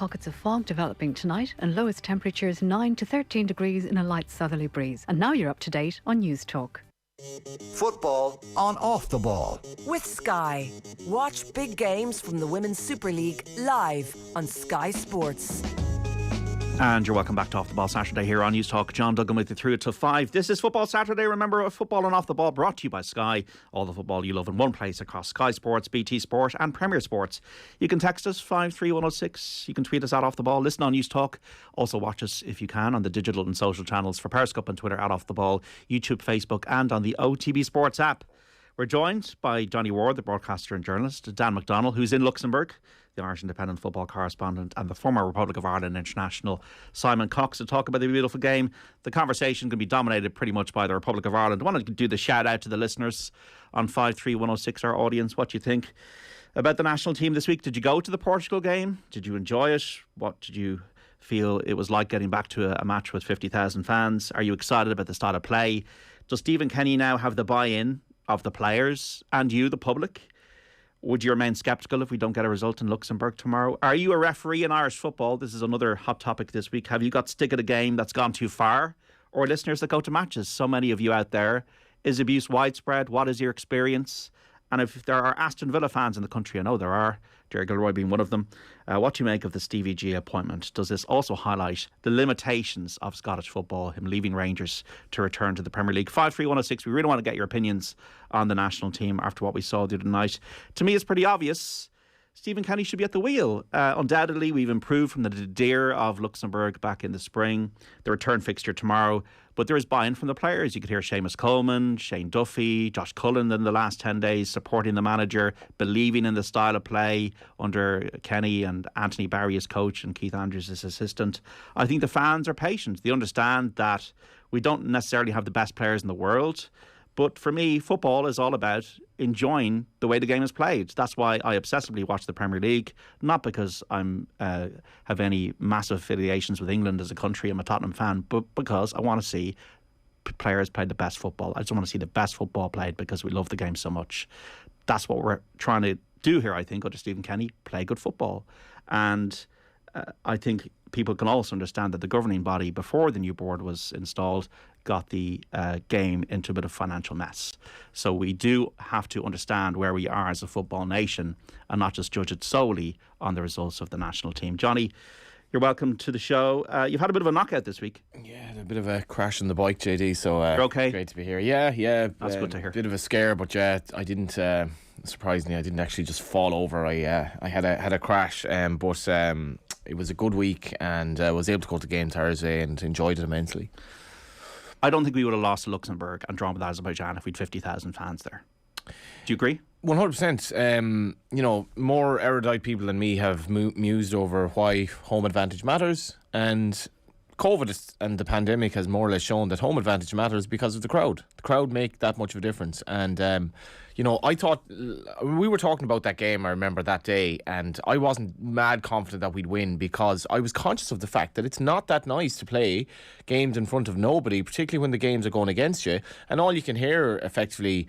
pockets of fog developing tonight and lowest temperatures 9 to 13 degrees in a light southerly breeze. And now you're up to date on News Talk. Football on Off the Ball. With Sky. Watch big games from the Women's Super League live on Sky Sports. And you're welcome back to Off the Ball Saturday here on News Talk. John Duggan with you through it till 5. This is Football Saturday. Remember, Football and Off the Ball brought to you by Sky. All the football you love in one place across Sky Sports, BT Sport and Premier Sports. You can text us 53106. You can tweet us at Off the Ball. Listen on News Talk. Also watch us, if you can, on the digital and social channels for Periscope and Twitter at Off the Ball, YouTube, Facebook and on the OTB Sports app. We're joined by Johnny Ward, the broadcaster and journalist, Dan McDonnell, who's in Luxembourg, the Irish Independent football correspondent, and the former Republic of Ireland international Simon Cox to talk about the beautiful game. The conversation can be dominated pretty much by the Republic of Ireland. I want to do the shout out to the listeners on 53106, our audience. What do you think about the national team this week? Did you go to the Portugal game? Did you enjoy it? What did you feel it was like getting back to a match with 50,000 fans? Are you excited about the style of play? Does Stephen Kenny now have the buy-in of the players and you, the public? Would you remain sceptical if we don't get a result in Luxembourg tomorrow? Are you a referee in Irish football? This is another hot topic this week. Have you got stick at a game that's gone too far? Or listeners that go to matches? So many of you out there. Is abuse widespread? What is your experience? And if there are Aston Villa fans in the country, I know there are, Jerry Gilroy being one of them, what do you make of the Stevie G appointment? Does this also highlight the limitations of Scottish football, him leaving Rangers to return to the Premier League? 53106, we really want to get your opinions on the national team after what we saw the other night. To me, it's pretty obvious. Stephen Kenny should be at the wheel. Undoubtedly, we've improved from the nadir of Luxembourg back in the spring. The return fixture tomorrow. But there is buy-in from the players. You could hear Seamus Coleman, Shane Duffy, Josh Cullen in the last 10 days supporting the manager, believing in the style of play under Kenny and Anthony Barry as coach and Keith Andrews as assistant. I think the fans are patient. They understand that we don't necessarily have the best players in the world. But for me, football is all about enjoying the way the game is played. That's why I obsessively watch the Premier League, not because I'm have any massive affiliations with England as a country. I'm a Tottenham fan, but because I want to see players play the best football. I just want to see the best football played because we love the game so much. That's what we're trying to do here, I think, under Stephen Kenny, play good football. And I think people can also understand that the governing body, before the new board was installed, got the game into a bit of financial mess. So we do have to understand where we are as a football nation and not just judge it solely on the results of the national team. Johnny, you're welcome to the show. You've had a bit of a knockout this week. Yeah, a bit of a crash on the bike, JD, so you're okay? Great to be here. Yeah. That's good to hear. A bit of a scare, but yeah, I didn't, surprisingly, I didn't actually just fall over. I had a crash, but it was a good week and I was able to go to the game Thursday and enjoyed it immensely. I don't think we would have lost to Luxembourg and drawn with Azerbaijan if we'd 50,000 fans there. Do you agree? 100%. More erudite people than me have mused over why home advantage matters, and COVID and the pandemic has more or less shown that home advantage matters because of the crowd. The crowd make that much of a difference. And, I thought, we were talking about that game, I remember that day, and I wasn't mad confident that we'd win because I was conscious of the fact that it's not that nice to play games in front of nobody, particularly when the games are going against you, and all you can hear effectively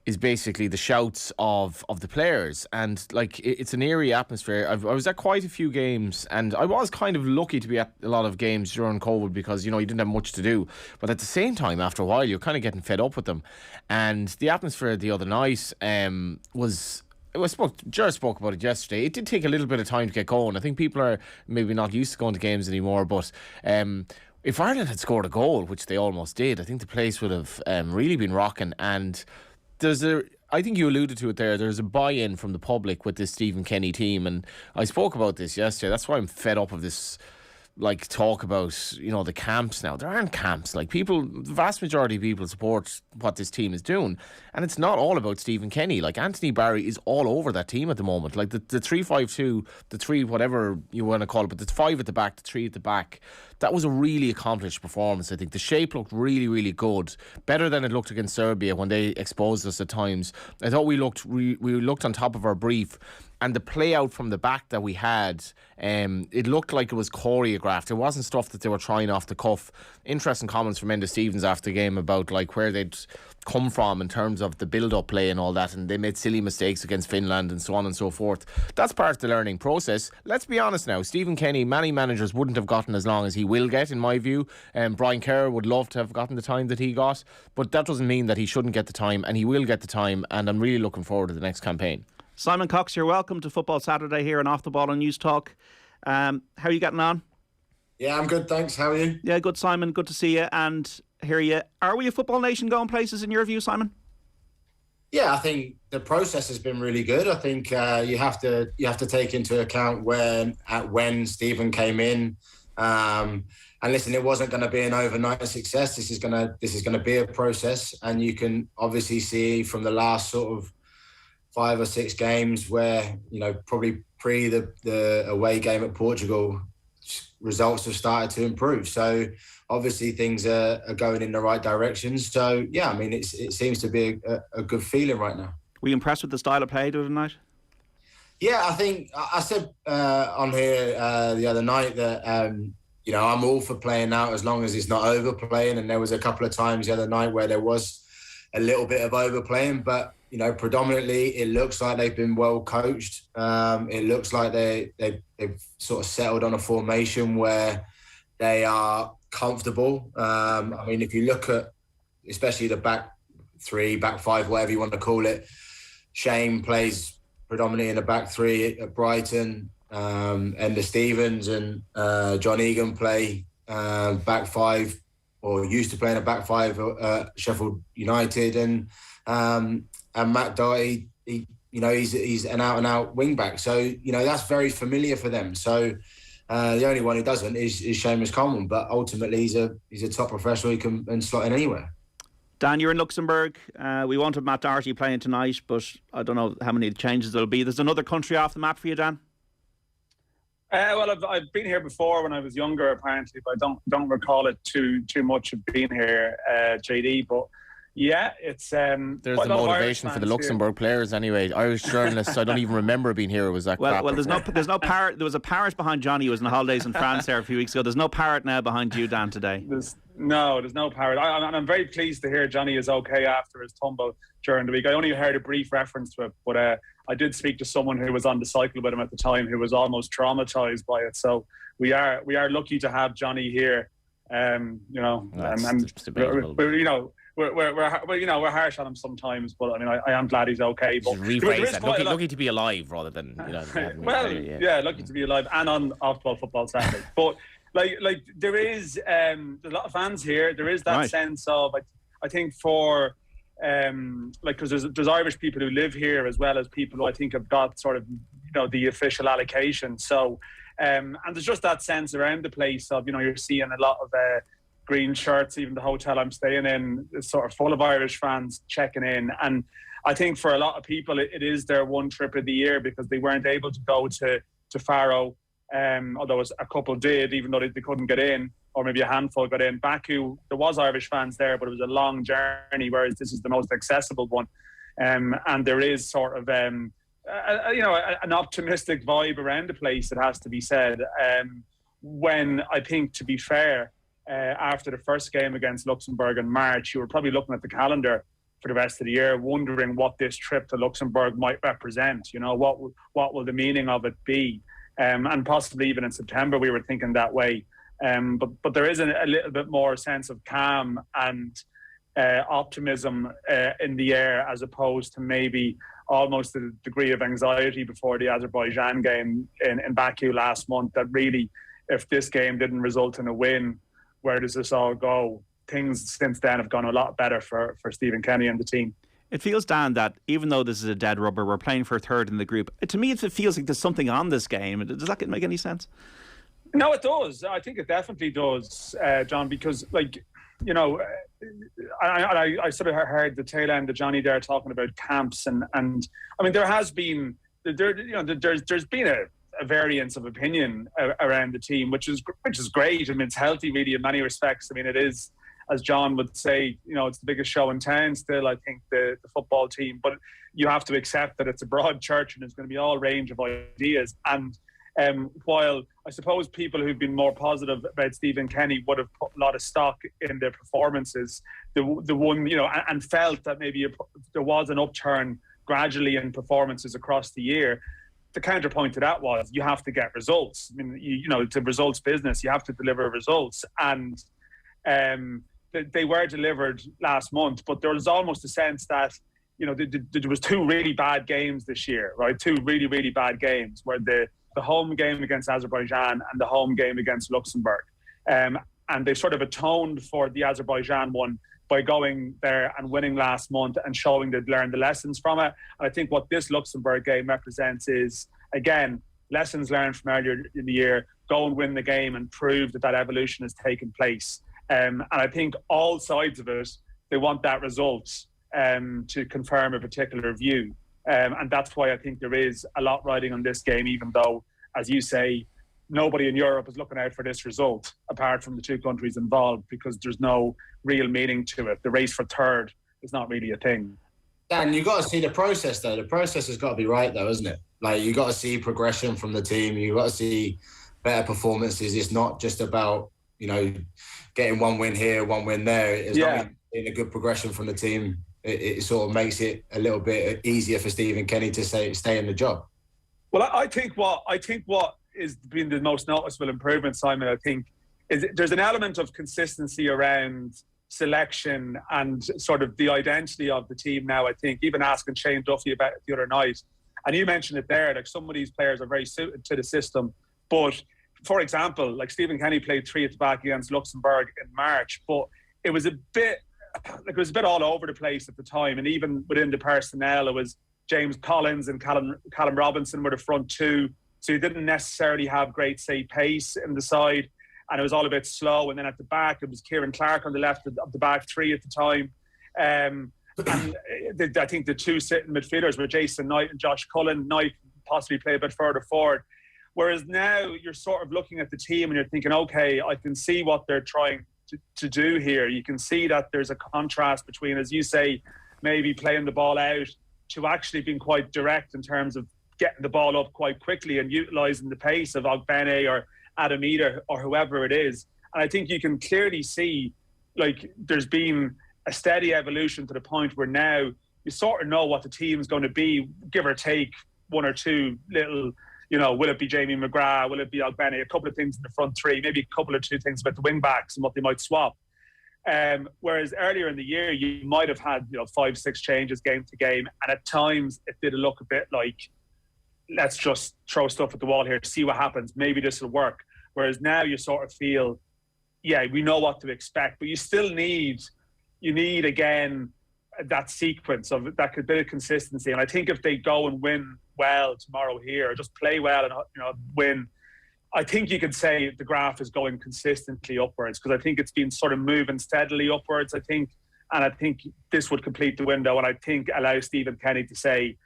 is basically the shouts of the players, and like it's an eerie atmosphere. I was at quite a few games, and I was kind of lucky to be at a lot of games during COVID because you didn't have much to do, but at the same time after a while you're kind of getting fed up with them. And the atmosphere the other night Gerrard spoke about it yesterday. It did take a little bit of time to get going. I think people are maybe not used to going to games anymore, but if Ireland had scored a goal, which they almost did, I think the place would have really been rocking. And I think you alluded to it there, there's a buy-in from the public with this Stephen Kenny team, and I spoke about this yesterday. That's why I'm fed up of this talk about the camps now. There aren't camps. The vast majority of people support what this team is doing, and it's not all about Stephen Kenny. Anthony Barry is all over that team at the moment. The 3-5-2, the 3 whatever you want to call it, but the 5 at the back, the 3 at the back, that was a really accomplished performance. I think the shape looked really, really good, better than it looked against Serbia when they exposed us at times. I thought we looked on top of our brief. And the play out from the back that we had, it looked like it was choreographed. It wasn't stuff that they were trying off the cuff. Interesting comments from Enda Stevens after the game about like where they'd come from in terms of the build-up play and all that, and they made silly mistakes against Finland and so on and so forth. That's part of the learning process. Let's be honest now, Stephen Kenny, many managers wouldn't have gotten as long as he will get, in my view. Brian Kerr would love to have gotten the time that he got, but that doesn't mean that he shouldn't get the time, and he will get the time, and I'm really looking forward to the next campaign. Simon Cox, you're welcome to Football Saturday here on Off the Ball on News Talk. How are you getting on? Yeah, I'm good, thanks. How are you? Yeah, good, Simon. Good to see you and hear you. Are we a football nation going places in your view, Simon? Yeah, I think the process has been really good. I think you have to take into account when Stephen came in. And listen, it wasn't going to be an overnight success. This is going to be a process, and you can obviously see from the last sort of 5 or 6 games where, probably pre the away game at Portugal, results have started to improve. So obviously things are going in the right direction. So yeah, I mean, it seems to be a good feeling right now. Were you impressed with the style of play tonight? Yeah, I think I said on here the other night that I'm all for playing out as long as it's not overplaying. And there was a couple of times the other night where there was a little bit of overplaying, but predominantly it looks like they've been well coached. It looks like they've sort of settled on a formation where they are comfortable. I mean, if you look at especially the back 3, back 5, whatever you want to call it, Shane plays predominantly in the back 3 at Brighton. Enda Stevens and John Egan play back 5, or used to play in a back 5 at Sheffield United, and Matt Doherty, he's an out-and-out wing-back. So, that's very familiar for them. So the only one who doesn't is Seamus Coleman, but ultimately he's a top professional. He can slot in anywhere. Dan, you're in Luxembourg. We wanted Matt Doherty playing tonight, but I don't know how many changes there'll be. There's another country off the map for you, Dan? Well, I've been here before when I was younger, apparently, but I don't recall it too much of being here, JD. But yeah, it's there's the motivation for the Luxembourg players anyway. Irish journalists, I don't even remember being here. It was that crap. Well, there's no parrot. There was a parrot behind Johnny who was on holidays in France there a few weeks ago. There's no parrot now behind you, Dan, today. There's no parrot. I'm very pleased to hear Johnny is okay after his tumble during the week. I only heard a brief reference to it, but I did speak to someone who was on the cycle with him at the time who was almost traumatized by it. So we are lucky to have Johnny here. We're harsh on him sometimes, but I mean, I am glad he's okay. But rephrase that. Lucky to be alive rather than lucky to be alive and on Football Saturday. But like there is a lot of fans here. There is that sense of I think for because there's Irish people who live here as well as people who I think have got sort of the official allocation. So and there's just that sense around the place of you're seeing a lot of green shirts. Even the hotel I'm staying in is sort of full of Irish fans checking in. And I think for a lot of people, it is their one trip of the year because they weren't able to go to Faro, although a couple did, even though they couldn't get in, or maybe a handful got in. Baku, there was Irish fans there, but it was a long journey, whereas this is the most accessible one. And there is sort of, an optimistic vibe around the place, it has to be said. When I think, to be fair, after the first game against Luxembourg in March, you were probably looking at the calendar for the rest of the year, wondering what this trip to Luxembourg might represent. What will the meaning of it be? And possibly even in September, we were thinking that way. But there is a little bit more sense of calm and optimism in the air, as opposed to maybe almost a degree of anxiety before the Azerbaijan game in Baku last month, that really, if this game didn't result in a win, where does this all go? Things since then have gone a lot better for Stephen Kenny and the team. It feels, Dan, that even though this is a dead rubber, we're playing for third in the group. To me, it feels like there's something on this game. Does that make any sense? No, it does. I think it definitely does, John, because, I sort of heard the tail end of Johnny there talking about camps. And I mean, there has been, there's been a variance of opinion around the team, which is great. I mean, it's healthy, really, in many respects. I mean, it is as John would say, it's the biggest show in town still, I think, the football team. But you have to accept that it's a broad church and there's going to be all range of ideas. And while I suppose people who've been more positive about Stephen Kenny would have put a lot of stock in their performances, the one, and felt that maybe there was an upturn gradually in performances across the year, the counterpoint to that was you have to get results. I mean, it's a results business. You have to deliver results. And they were delivered last month, but there was almost a sense that, there was two really bad games this year, right? Two really, really bad games, where the home game against Azerbaijan and the home game against Luxembourg. And they sort of atoned for the Azerbaijan one by going there and winning last month and showing they'd learned the lessons from it. And I think what this Luxembourg game represents is, again, lessons learned from earlier in the year, go and win the game and prove that evolution has taken place. And I think all sides of it, they want that result to confirm a particular view. And that's why I think there is a lot riding on this game, even though, as you say, nobody in Europe is looking out for this result apart from the two countries involved, because there's no real meaning to it. The race for third is not really a thing. Dan, you've got to see the process, though. The process has got to be right, though, isn't it? Like, you've got to see progression from the team. You've got to see better performances. It's not just about, getting one win here, one win there. It's not a good progression from the team. It sort of makes it a little bit easier for Stephen Kenny to stay in the job. Well, I think what is been the most noticeable improvement, Simon, I think, is there's an element of consistency around selection and sort of the identity of the team now. I think, even asking Shane Duffy about it the other night, and you mentioned it there, like some of these players are very suited to the system. But, for example, like Stephen Kenny played 3 at the back against Luxembourg in March, but it was a bit all over the place at the time. And even within the personnel, it was James Collins and Callum Robinson were the front two. So you didn't necessarily have great, pace in the side, and it was all a bit slow. And then at the back, it was Kieran Clark on the left of the back three at the time. And I think the two sitting midfielders were Jason Knight and Josh Cullen. Knight possibly play a bit further forward. Whereas now you're sort of looking at the team and you're thinking, okay, I can see what they're trying to do here. You can see that there's a contrast between, as you say, maybe playing the ball out to actually being quite direct in terms of getting the ball up quite quickly and utilising the pace of Ogbene or Adam Eder or whoever it is. And I think you can clearly see, like, there's been a steady evolution to the point where now you sort of know what the team's going to be, give or take one or two little, will it be Jamie McGrath? Will it be Ogbene? A couple of things in the front three, maybe a couple of two things about the wing backs and what they might swap. Whereas earlier in the year, you might have had 5-6 changes game to game, and at times it did look a bit like, let's just throw stuff at the wall here to see what happens. Maybe this will work. Whereas now you sort of feel, we know what to expect, but you still need again that sequence of that bit of consistency. And I think if they go and win well tomorrow here, or just play well and win, I think you could say the graph is going consistently upwards, because I think it's been sort of moving steadily upwards. I think this would complete the window, and I think allow Stephen Kenny to say,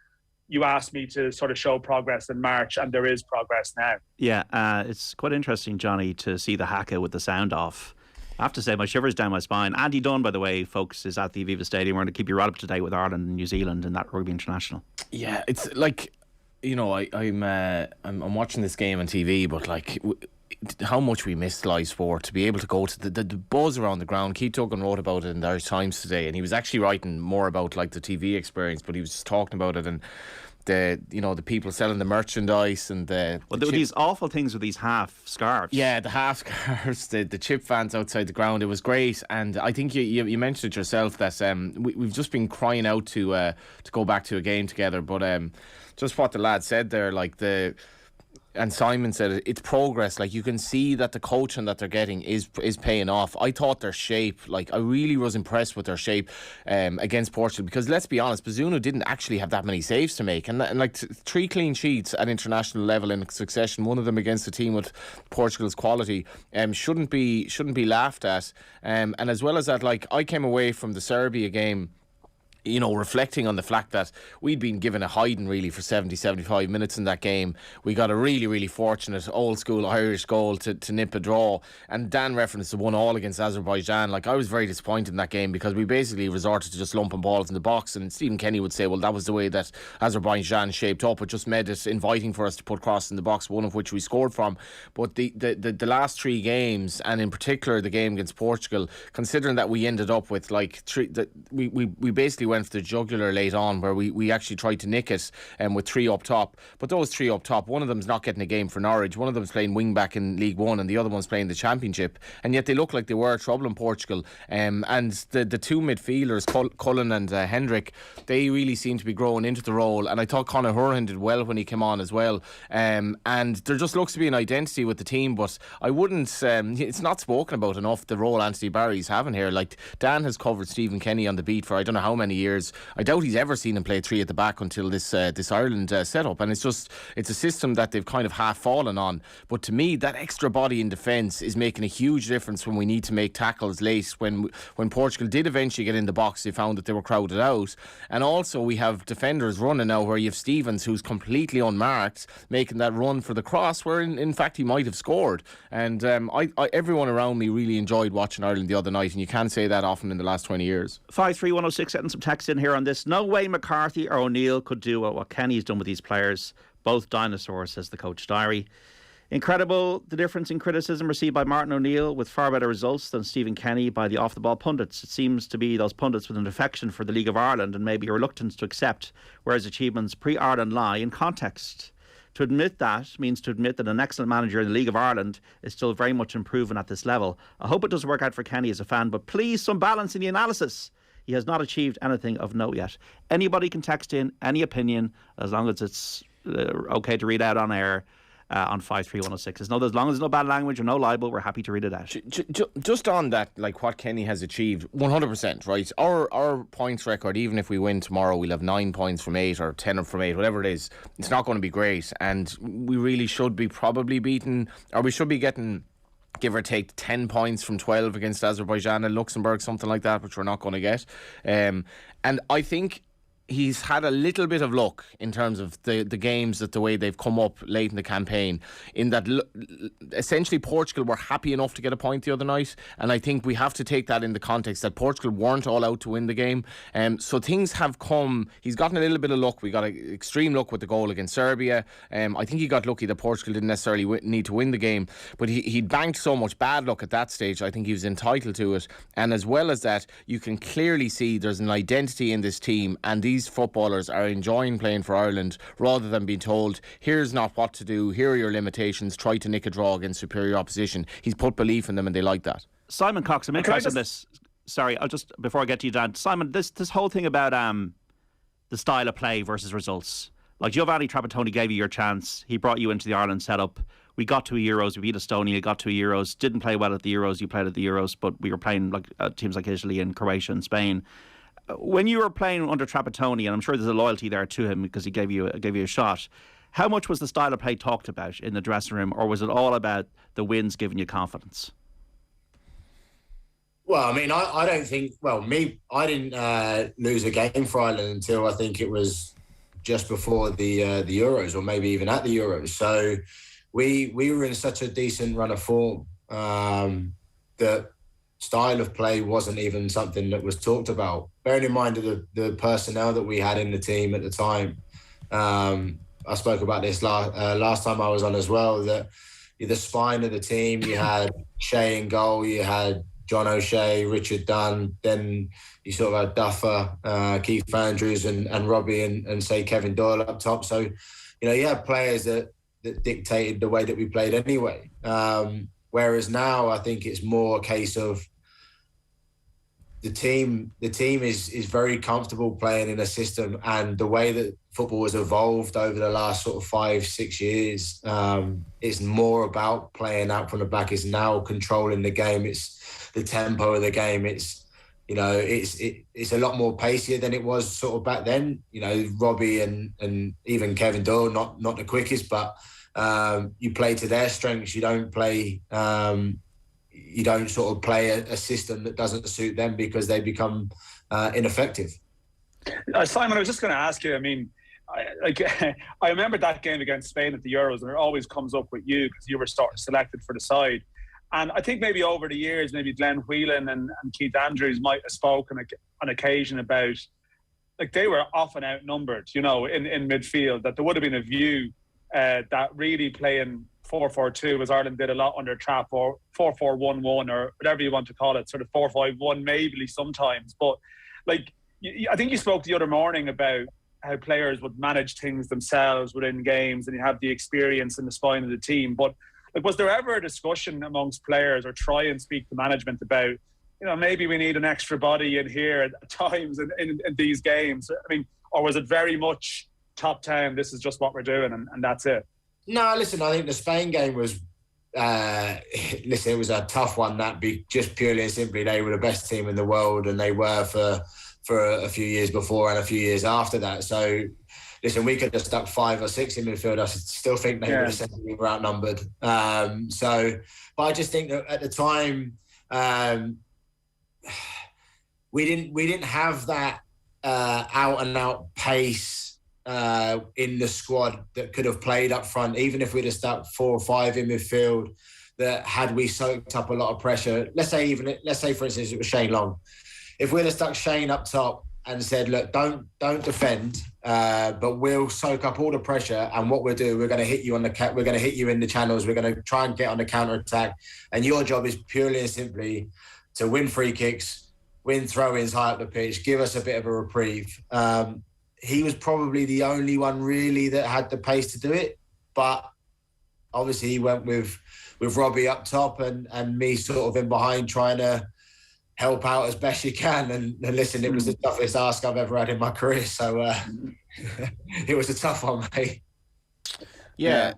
you asked me to sort of show progress in March, and there is progress now. Yeah, it's quite interesting, Johnny, to see the haka with the sound off. I have to say, my shivers down my spine. Andy Dunn, by the way, folks, is at the Aviva Stadium. We're going to keep you right up to date with Ireland and New Zealand in that Rugby International. Yeah, it's like, I'm watching this game on TV, but like, how much we miss live sport, to be able to go to the buzz around the ground. Keith Duggan wrote about it in the Irish Times today, and he was actually writing more about like the TV experience, but he was just talking about it and the people selling the merchandise and there were these awful things with these half scarves. Yeah, the half scarves, the chip fans outside the ground. It was great, and I think you mentioned it yourself that we've just been crying out to go back to a game together. But just what the lad said there, and Simon said it's progress. Like, you can see that the coaching that they're getting is paying off. I thought their shape, I really was impressed with their shape against Portugal, because let's be honest, Bazunu didn't actually have that many saves to make, and 3 clean sheets at international level in succession, one of them against a team with Portugal's quality, shouldn't be laughed at. And as well as that, I came away from the Serbia game reflecting on the fact that we'd been given a hiding really for 70, 75 minutes in that game. We got a really, really fortunate old school Irish goal to nip a draw. And Dan referenced the 1-1 against Azerbaijan. Like, I was very disappointed in that game because we basically resorted to just lumping balls in the box. And Stephen Kenny would say, well, that was the way that Azerbaijan shaped up. It just made it inviting for us to put crosses in the box, one of which we scored from. But the last three games, and in particular the game against Portugal, considering that we ended up with we basically went for the jugular late on, where we actually tried to nick it with three up top. But those three up top, one of them's not getting a game for Norwich, one of them's playing wing back in League One, and the other one's playing the Championship, and yet they look like they were trouble in Portugal. And the two midfielders, Cullen and Hendrick, they really seem to be growing into the role, and I thought Conor Horan did well when he came on as well. And there just looks to be an identity with the team, but I wouldn't it's not spoken about enough, the role Anthony Barry's having here. Like, Dan has covered Stephen Kenny on the beat for I don't know how many years. I doubt he's ever seen him play three at the back until this Ireland setup, and it's a system that they've kind of half fallen on. But to me, that extra body in defence is making a huge difference when we need to make tackles late. When Portugal did eventually get in the box, they found that they were crowded out. And also we have defenders running now, where you have Stevens, who's completely unmarked, making that run for the cross where in fact he might have scored. And everyone around me really enjoyed watching Ireland the other night, and you can't say that often in the last 20 years. 53106, getting some text in here on this. No way McCarthy or O'Neill could do what Kenny's done with these players. Both dinosaurs, says the coach diary. Incredible the difference in criticism received by Martin O'Neill, with far better results than Stephen Kenny by the off-the-ball pundits. It seems to be those pundits with an affection for the League of Ireland and maybe a reluctance to accept where his achievements pre-Ireland lie in context. To admit that means to admit that an excellent manager in the League of Ireland is still very much improving at this level. I hope it doesn't work out for Kenny as a fan, but please, some balance in the analysis. He has not achieved anything of note yet. Anybody can text in any opinion, as long as it's okay to read out on air. On 53106. As long as there's no bad language or no libel, we're happy to read it out. Just on that, like what Kenny has achieved, 100%, right? Our points record, even if we win tomorrow, we'll have 9 points from 8 or 10 from 8, whatever it is. It's not going to be great, and we really should be probably beaten, or we should be getting, give or take, 10 points from 12 against Azerbaijan and Luxembourg, something like that, which we're not going to get. And I think he's had a little bit of luck in terms of the games, that the way they've come up late in the campaign, in that essentially Portugal were happy enough to get a point the other night, and I think we have to take that in the context that Portugal weren't all out to win the game. So things have come, he's gotten a little bit of luck. We got extreme luck with the goal against Serbia. I think he got lucky that Portugal didn't necessarily need to win the game, but he'd banked so much bad luck at that stage. I think he was entitled to it, and as well as that, you can clearly see there's an identity in this team, and these footballers are enjoying playing for Ireland rather than being told, here's not what to do, here are your limitations, try to nick a draw against superior opposition. He's put belief in them, and they like that. Simon Cox, I'm interested in this. Sorry, I'll just, before I get to you, Dan. Simon, this whole thing about the style of play versus results. Like, Giovanni Trapattoni gave you your chance. He brought you into the Ireland setup. We got to a Euros, we beat Estonia, got to a Euros, didn't play well at the Euros, you played at the Euros, but we were playing like teams like Italy and Croatia and Spain. When you were playing under Trapattoni, and I'm sure there's a loyalty there to him because he gave you a shot, how much was the style of play talked about in the dressing room, or was it all about the wins giving you confidence? Well, I mean, I don't think, I didn't lose a game for Ireland until I think it was just before the Euros, or maybe even at the Euros. So we were in such a decent run of form that style of play wasn't even something that was talked about. Bearing in mind the personnel that we had in the team at the time. I spoke about this last time I was on as well, that the spine of the team, you had Shea in goal, you had John O'Shea, Richard Dunn, then you sort of had Duffy, Keith Andrews and Robbie and say Kevin Doyle up top. So, you had players that dictated the way that we played anyway. Whereas now I think it's more a case of the team is very comfortable playing in a system, and the way that football has evolved over the last sort of 5-6 years is more about playing out from the back. It's now controlling the game. It's the tempo of the game. It's it's a lot more pacier than it was sort of back then. Robbie and even Kevin Doyle, not the quickest, but you play to their strengths. You don't play. You don't sort of play a system that doesn't suit them because they become ineffective. Simon, I was just going to ask you, I mean, I remember that game against Spain at the Euros, and it always comes up with you because you were sort of selected for the side. And I think maybe over the years, maybe Glenn Whelan and Keith Andrews might have spoken on occasion about, like, they were often outnumbered, in midfield, that there would have been a view that really playing 4-4-2, as Ireland did a lot under Trapp, or 4-4-1-1, or whatever you want to call it, sort of 4-5-1 maybe sometimes. But, like, I think you spoke the other morning about how players would manage things themselves within games, and you have the experience in the spine of the team. But, like, was there ever a discussion amongst players, or try and speak to management about, maybe we need an extra body in here at times in these games? I mean, or was it very much top 10, this is just what we're doing, and that's it? No, listen, I think the Spain game was, it was a tough one, just purely and simply, they were the best team in the world, and they were for a few years before and a few years after that. So, listen, we could have stuck 5 or 6 in midfield. I still think they would have said we were outnumbered. But I just think that at the time, we didn't have that out and out pace in the squad that could have played up front, even if we'd have stuck 4 or 5 in midfield. That had we soaked up a lot of pressure, let's say for instance it was Shane Long, if we'd have stuck Shane up top and said, look, don't defend, but we'll soak up all the pressure, and what we'll do, we're going to hit you we're going to hit you in the channels, we're going to try and get on the counter attack, and your job is purely and simply to win free kicks, win throw-ins high up the pitch, give us a bit of a reprieve. He was probably the only one really that had the pace to do it, but obviously he went with Robbie up top and me sort of in behind trying to help out as best you can. And listen, it was the toughest ask I've ever had in my career, so it was a tough one, mate. Yeah.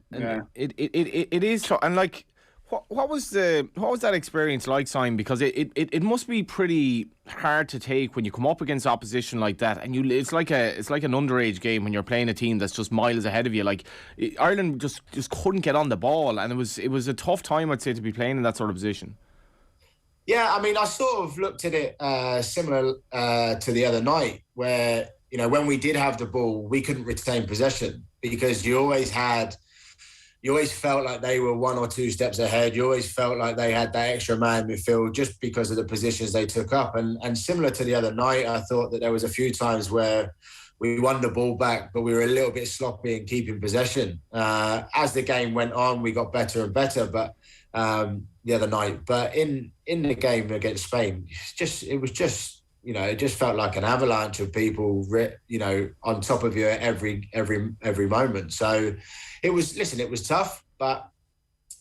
It is, and like, what was that experience like, Simon? Because it must be pretty hard to take when you come up against opposition like that, and it's like an underage game when you're playing a team that's just miles ahead of you. Like, Ireland just couldn't get on the ball, and it was a tough time, I'd say, to be playing in that sort of position. Yeah, I mean, I sort of looked at it similar to the other night, where when we did have the ball, we couldn't retain possession because you always felt like they were 1 or 2 steps ahead. You always felt like they had that extra man in midfield just because of the positions they took up. And similar to the other night, I thought that there was a few times where we won the ball back, but we were a little bit sloppy in keeping possession. As the game went on, we got better and better. But the other night, but in the game against Spain, it just felt like an avalanche of people, on top of you at every moment. So it was tough, but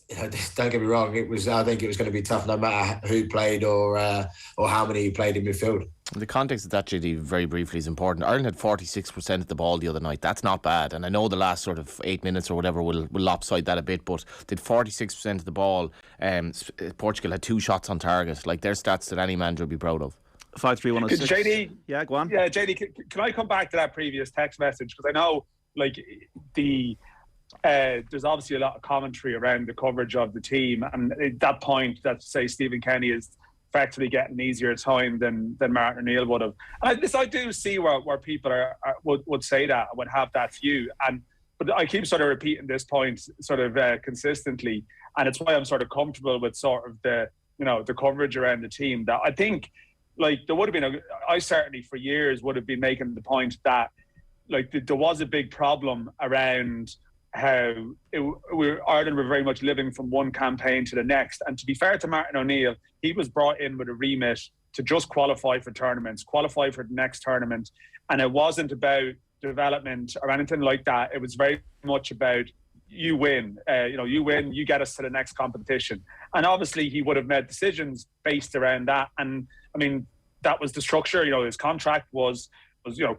don't get me wrong, I think it was going to be tough no matter who played or how many played in midfield. The context of that, JD, very briefly, is important. Ireland had 46% of the ball the other night. That's not bad. And I know the last sort of 8 minutes or whatever will lopside that a bit, but did 46% of the ball. Portugal had 2 shots on target. Like, they're stats that any manager would be proud of. 53106. JD, yeah, go on. Yeah, JD, can I come back to that previous text message? Because I know, like, there's obviously a lot of commentary around the coverage of the team, and at that point, that say Stephen Kenny is effectively getting easier time than Martin O'Neill would have. And I do see where people would say that, would have that view, but I keep sort of repeating this point sort of consistently, and it's why I'm sort of comfortable with sort of the coverage around the team. That I think, like, there would have been I certainly for years would have been making the point that, like, there was a big problem around how Ireland were very much living from one campaign to the next. And to be fair to Martin O'Neill, he was brought in with a remit to just qualify for tournaments, qualify for the next tournament. And it wasn't about development or anything like that. It was very much about you win, you get us to the next competition. And obviously he would have made decisions based around that. And I mean, that was the structure. His contract was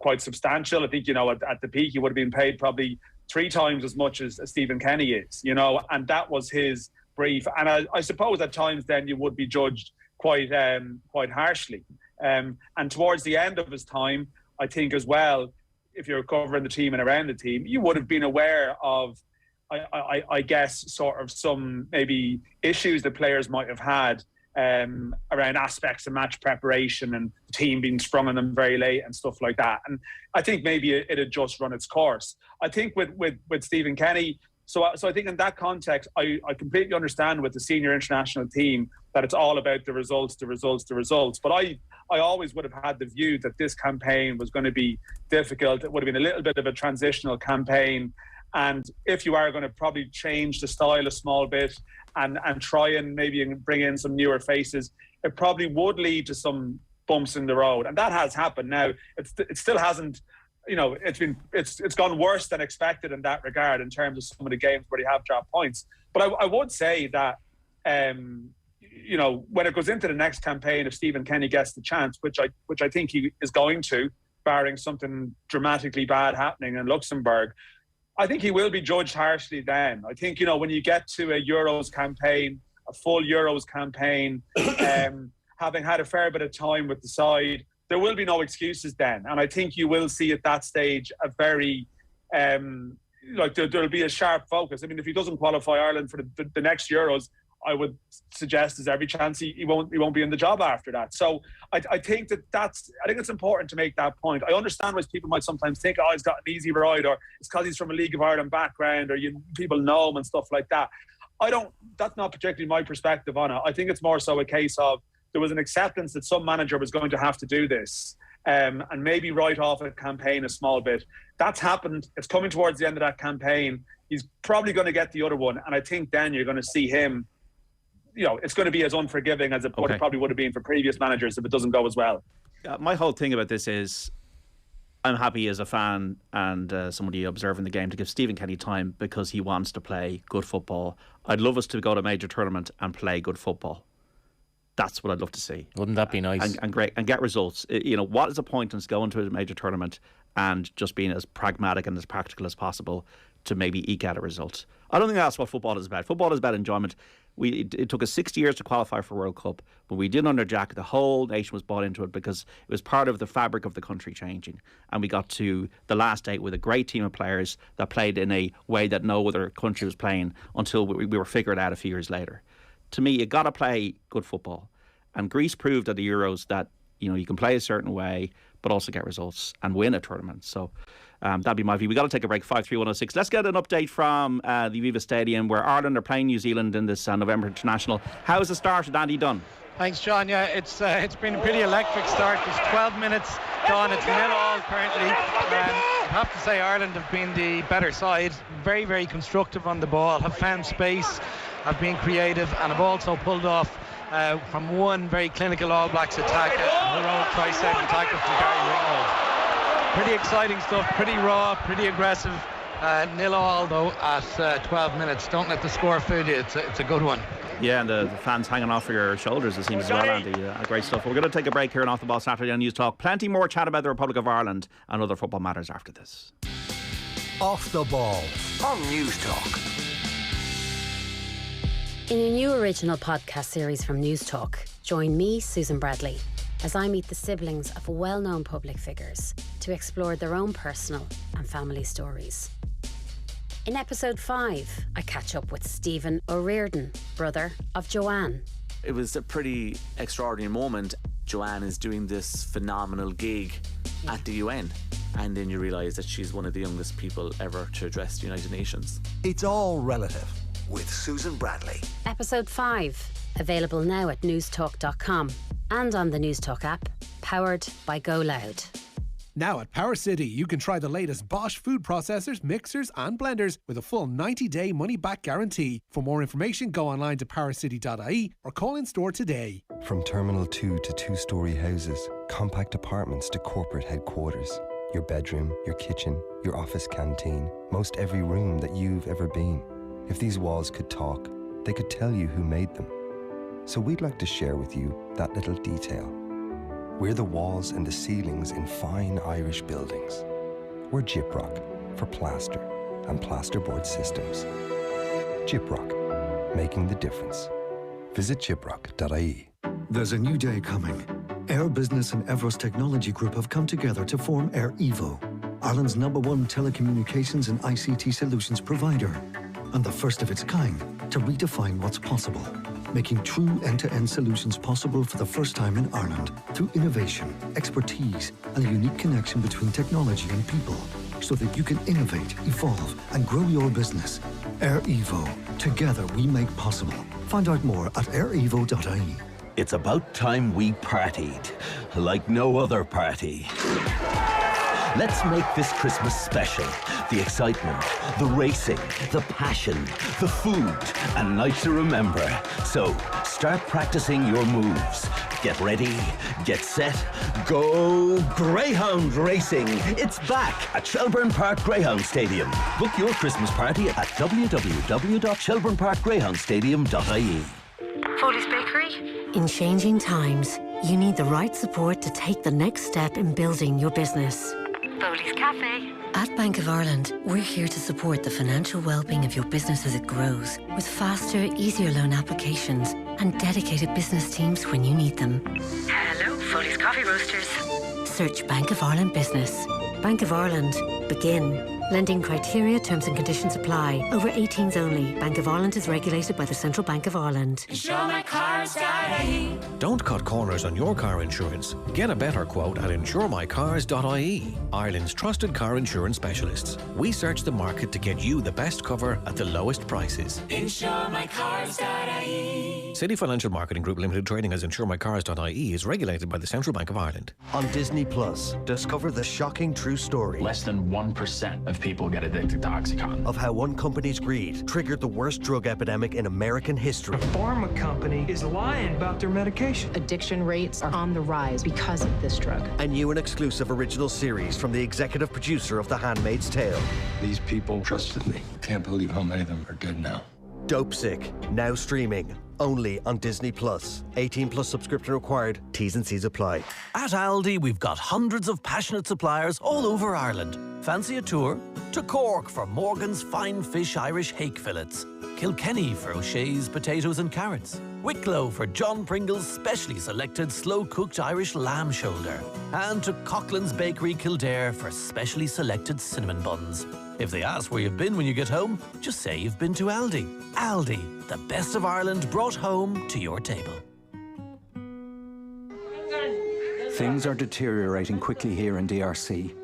quite substantial. I think, at the peak, he would have been paid probably 3 times as much as Stephen Kenny is, and that was his brief. And I suppose at times then you would be judged quite harshly. And towards the end of his time, I think as well, if you're covering the team and around the team, you would have been aware of, I guess, sort of some maybe issues that players might have had around aspects of match preparation and the team being sprung on them very late and stuff like that. And I think maybe it had just run its course. I think with Stephen Kenny, so I think in that context, I completely understand with the senior international team that it's all about the results. But I always would have had the view that this campaign was going to be difficult. It would have been a little bit of a transitional campaign. And if you are going to probably change the style a small bit and try and maybe bring in some newer faces, it probably would lead to some bumps in the road. And that has happened now. It still hasn't, it's gone worse than expected in that regard in terms of some of the games where they have dropped points. But I would say that, when it goes into the next campaign, if Stephen Kenny gets the chance, which I think he is going to, barring something dramatically bad happening in Luxembourg, I think he will be judged harshly then. I think, when you get to a Euros campaign, a full Euros campaign, having had a fair bit of time with the side, there will be no excuses then. And I think you will see at that stage a very, there'll be a sharp focus. I mean, if he doesn't qualify Ireland for the next Euros, I would suggest there's every chance he won't be in the job after that. So I think I think it's important to make that point. I understand why people might sometimes think, he's got an easy ride, or it's because he's from a League of Ireland background, or people know him and stuff like that. That's not particularly my perspective on it. I think it's more so a case of there was an acceptance that some manager was going to have to do this, and maybe write off a campaign a small bit. That's happened. It's coming towards the end of that campaign. He's probably going to get the other one, and I think then you're going to see him. It's going to be as unforgiving as it probably would have been for previous managers if it doesn't go as well. My whole thing about this is I'm happy as a fan and somebody observing the game to give Stephen Kenny time because he wants to play good football. I'd love us to go to a major tournament and play good football. That's what I'd love to see. Wouldn't that be nice? And great, and get results. What is the point in going to a major tournament and just being as pragmatic and as practical as possible to maybe eke out a result? I don't think that's what football is about. Football is about enjoyment. It took us 60 years to qualify for World Cup, but we did under Jack. The whole nation was bought into it because it was part of the fabric of the country changing. And we got to the last 8 with a great team of players that played in a way that no other country was playing until we were figured out a few years later. To me, you got to play good football. And Greece proved at the Euros that you can play a certain way, but also get results and win a tournament. So that'd be my view. We got to take a break. 53106. Let's get an update from the Aviva Stadium where Ireland are playing New Zealand in this November international. How's the start, Andy Dunn? Thanks, John. Yeah, it's been a pretty electric start. There's 12 minutes gone. It's 0-0 currently. I have to say Ireland have been the better side. Very, very constructive on the ball. Have found space. Have been creative and have also pulled off from one very clinical All Blacks attack, a heroic try-saving tackle from Gary Ringwald. Pretty exciting stuff, pretty raw, pretty aggressive. 0-0 though at 12 minutes. Don't let the score fool you. It's a good one. Yeah, and the fans hanging off your shoulders, it seems, as well, Andy. Great stuff. We're going to take a break here on Off the Ball Saturday on News Talk. Plenty more chat about the Republic of Ireland and other football matters after this. Off the Ball on News Talk. In a new original podcast series from News Talk, join me, Susan Bradley, as I meet the siblings of well-known public figures to explore their own personal and family stories. In episode 5, I catch up with Stephen O'Riordan, brother of Joanne. It was a pretty extraordinary moment. Joanne is doing this phenomenal gig at the UN, and then you realise that she's one of the youngest people ever to address the United Nations. It's all relative with Susan Bradley. Episode 5, available now at newstalk.com and on the News Talk app, powered by Go Loud. Now at Power City, you can try the latest Bosch food processors, mixers and blenders with a full 90-day money-back guarantee. For more information, go online to powercity.ie or call in store today. From Terminal 2 to 2-storey houses, compact apartments to corporate headquarters, your bedroom, your kitchen, your office canteen, most every room that you've ever been. If these walls could talk, they could tell you who made them. So we'd like to share with you that little detail. We're the walls and the ceilings in fine Irish buildings. We're Gyprock for plaster and plasterboard systems. Gyprock, making the difference. Visit gyprock.ie. There's a new day coming. Air Business and Evros Technology Group have come together to form Air Evo, Ireland's #1 telecommunications and ICT solutions provider, and the first of its kind to redefine what's possible. making true end-to-end solutions possible for the first time in Ireland through innovation, expertise, and a unique connection between technology and people, so that you can innovate, evolve, and grow your business. Air Evo. Together we make possible. Find out more at airevo.ie. It's about time we partied, like no other party. Let's make this Christmas special. The excitement, the racing, the passion, the food, and night to remember. So, start practicing your moves. Get ready, get set, go Greyhound Racing! It's back at Shelbourne Park Greyhound Stadium. Book your Christmas party at www.shelbourneparkgreyhoundstadium.ie. Foley's Bakery. In changing times, you need the right support to take the next step in building your business. Foley's Cafe. At Bank of Ireland, we're here to support the financial well-being of your business as it grows, with faster, easier loan applications and dedicated business teams when you need them. Hello, Foley's Coffee Roasters. Search Bank of Ireland Business. Bank of Ireland. Begin. Lending criteria, terms and conditions apply. Over 18s only. Bank of Ireland is regulated by the Central Bank of Ireland. Don't cut corners on your car insurance. Get a better quote at insuremycars.ie, Ireland's trusted car insurance specialists. We search the market to get you the best cover at the lowest prices. Insuremycars.ie. City Financial Marketing Group Limited, trading as insuremycars.ie, is regulated by the Central Bank of Ireland. On Disney Plus, discover the shocking true story. Less than 1% of people get addicted to Oxycontin. Of how one company's greed triggered the worst drug epidemic in American history. A pharma company is lying about their medication. Addiction rates are on the rise because of this drug. A new and exclusive original series from the executive producer of The Handmaid's Tale. These people trusted me. Can't believe how many of them are dead now. Dope Sick, now streaming. Only on Disney Plus. 18 plus subscription required. T's and C's apply. At Aldi, we've got hundreds of passionate suppliers all over Ireland. Fancy a tour? To Cork for Morgan's fine fish Irish hake fillets. Kilkenny for O'Shea's potatoes and carrots. Wicklow for John Pringle's specially selected slow-cooked Irish lamb shoulder. And to Coughlin's Bakery Kildare for specially selected cinnamon buns. If they ask where you've been when you get home, just say you've been to Aldi. Aldi, the best of Ireland brought home to your table. Things are deteriorating quickly here in DRC.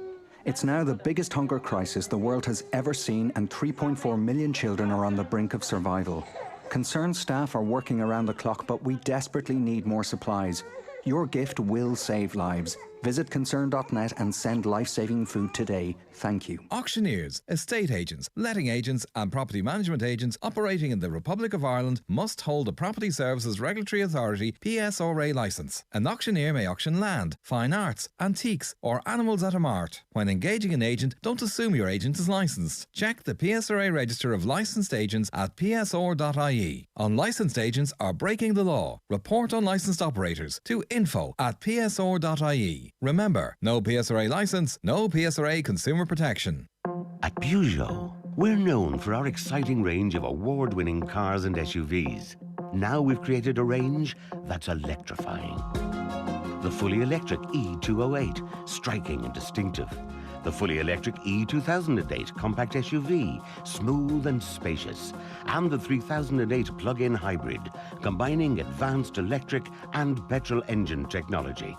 It's now the biggest hunger crisis the world has ever seen, and 3.4 million children are on the brink of survival. Concerned staff are working around the clock, but we desperately need more supplies. Your gift will save lives. Visit concern.net and send life-saving food today. Thank you. Auctioneers, estate agents, letting agents and property management agents operating in the Republic of Ireland must hold a Property Services Regulatory Authority PSRA licence. An auctioneer may auction land, fine arts, antiques or animals at a mart. When engaging an agent, don't assume your agent is licensed. Check the PSRA Register of Licensed Agents at psr.ie. Unlicensed agents are breaking the law. Report unlicensed operators to info@psr.ie. Remember, no PSRA licence, no PSRA consumer protection. At Peugeot, we're known for our exciting range of award-winning cars and SUVs. Now we've created a range that's electrifying. The fully electric E208, striking and distinctive. The fully electric E2008 compact SUV, smooth and spacious. And the 3008 plug-in hybrid, combining advanced electric and petrol engine technology.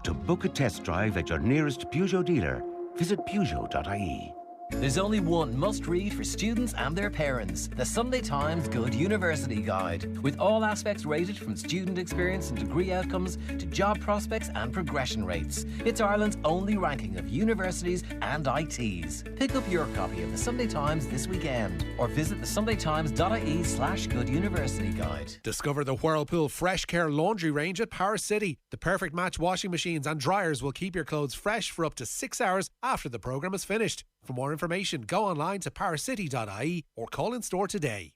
To book a test drive at your nearest Peugeot dealer, visit Peugeot.ie. There's only one must-read for students and their parents, the Sunday Times Good University Guide, with all aspects rated from student experience and degree outcomes to job prospects and progression rates. It's Ireland's only ranking of universities and ITs. Pick up your copy of the Sunday Times this weekend or visit thesundaytimes.ie/Good University Guide. Discover the Whirlpool Fresh Care laundry range at Power City. The perfect match washing machines and dryers will keep your clothes fresh for up to 6 hours after the programme is finished. For more information, go online to powercity.ie or call in store today.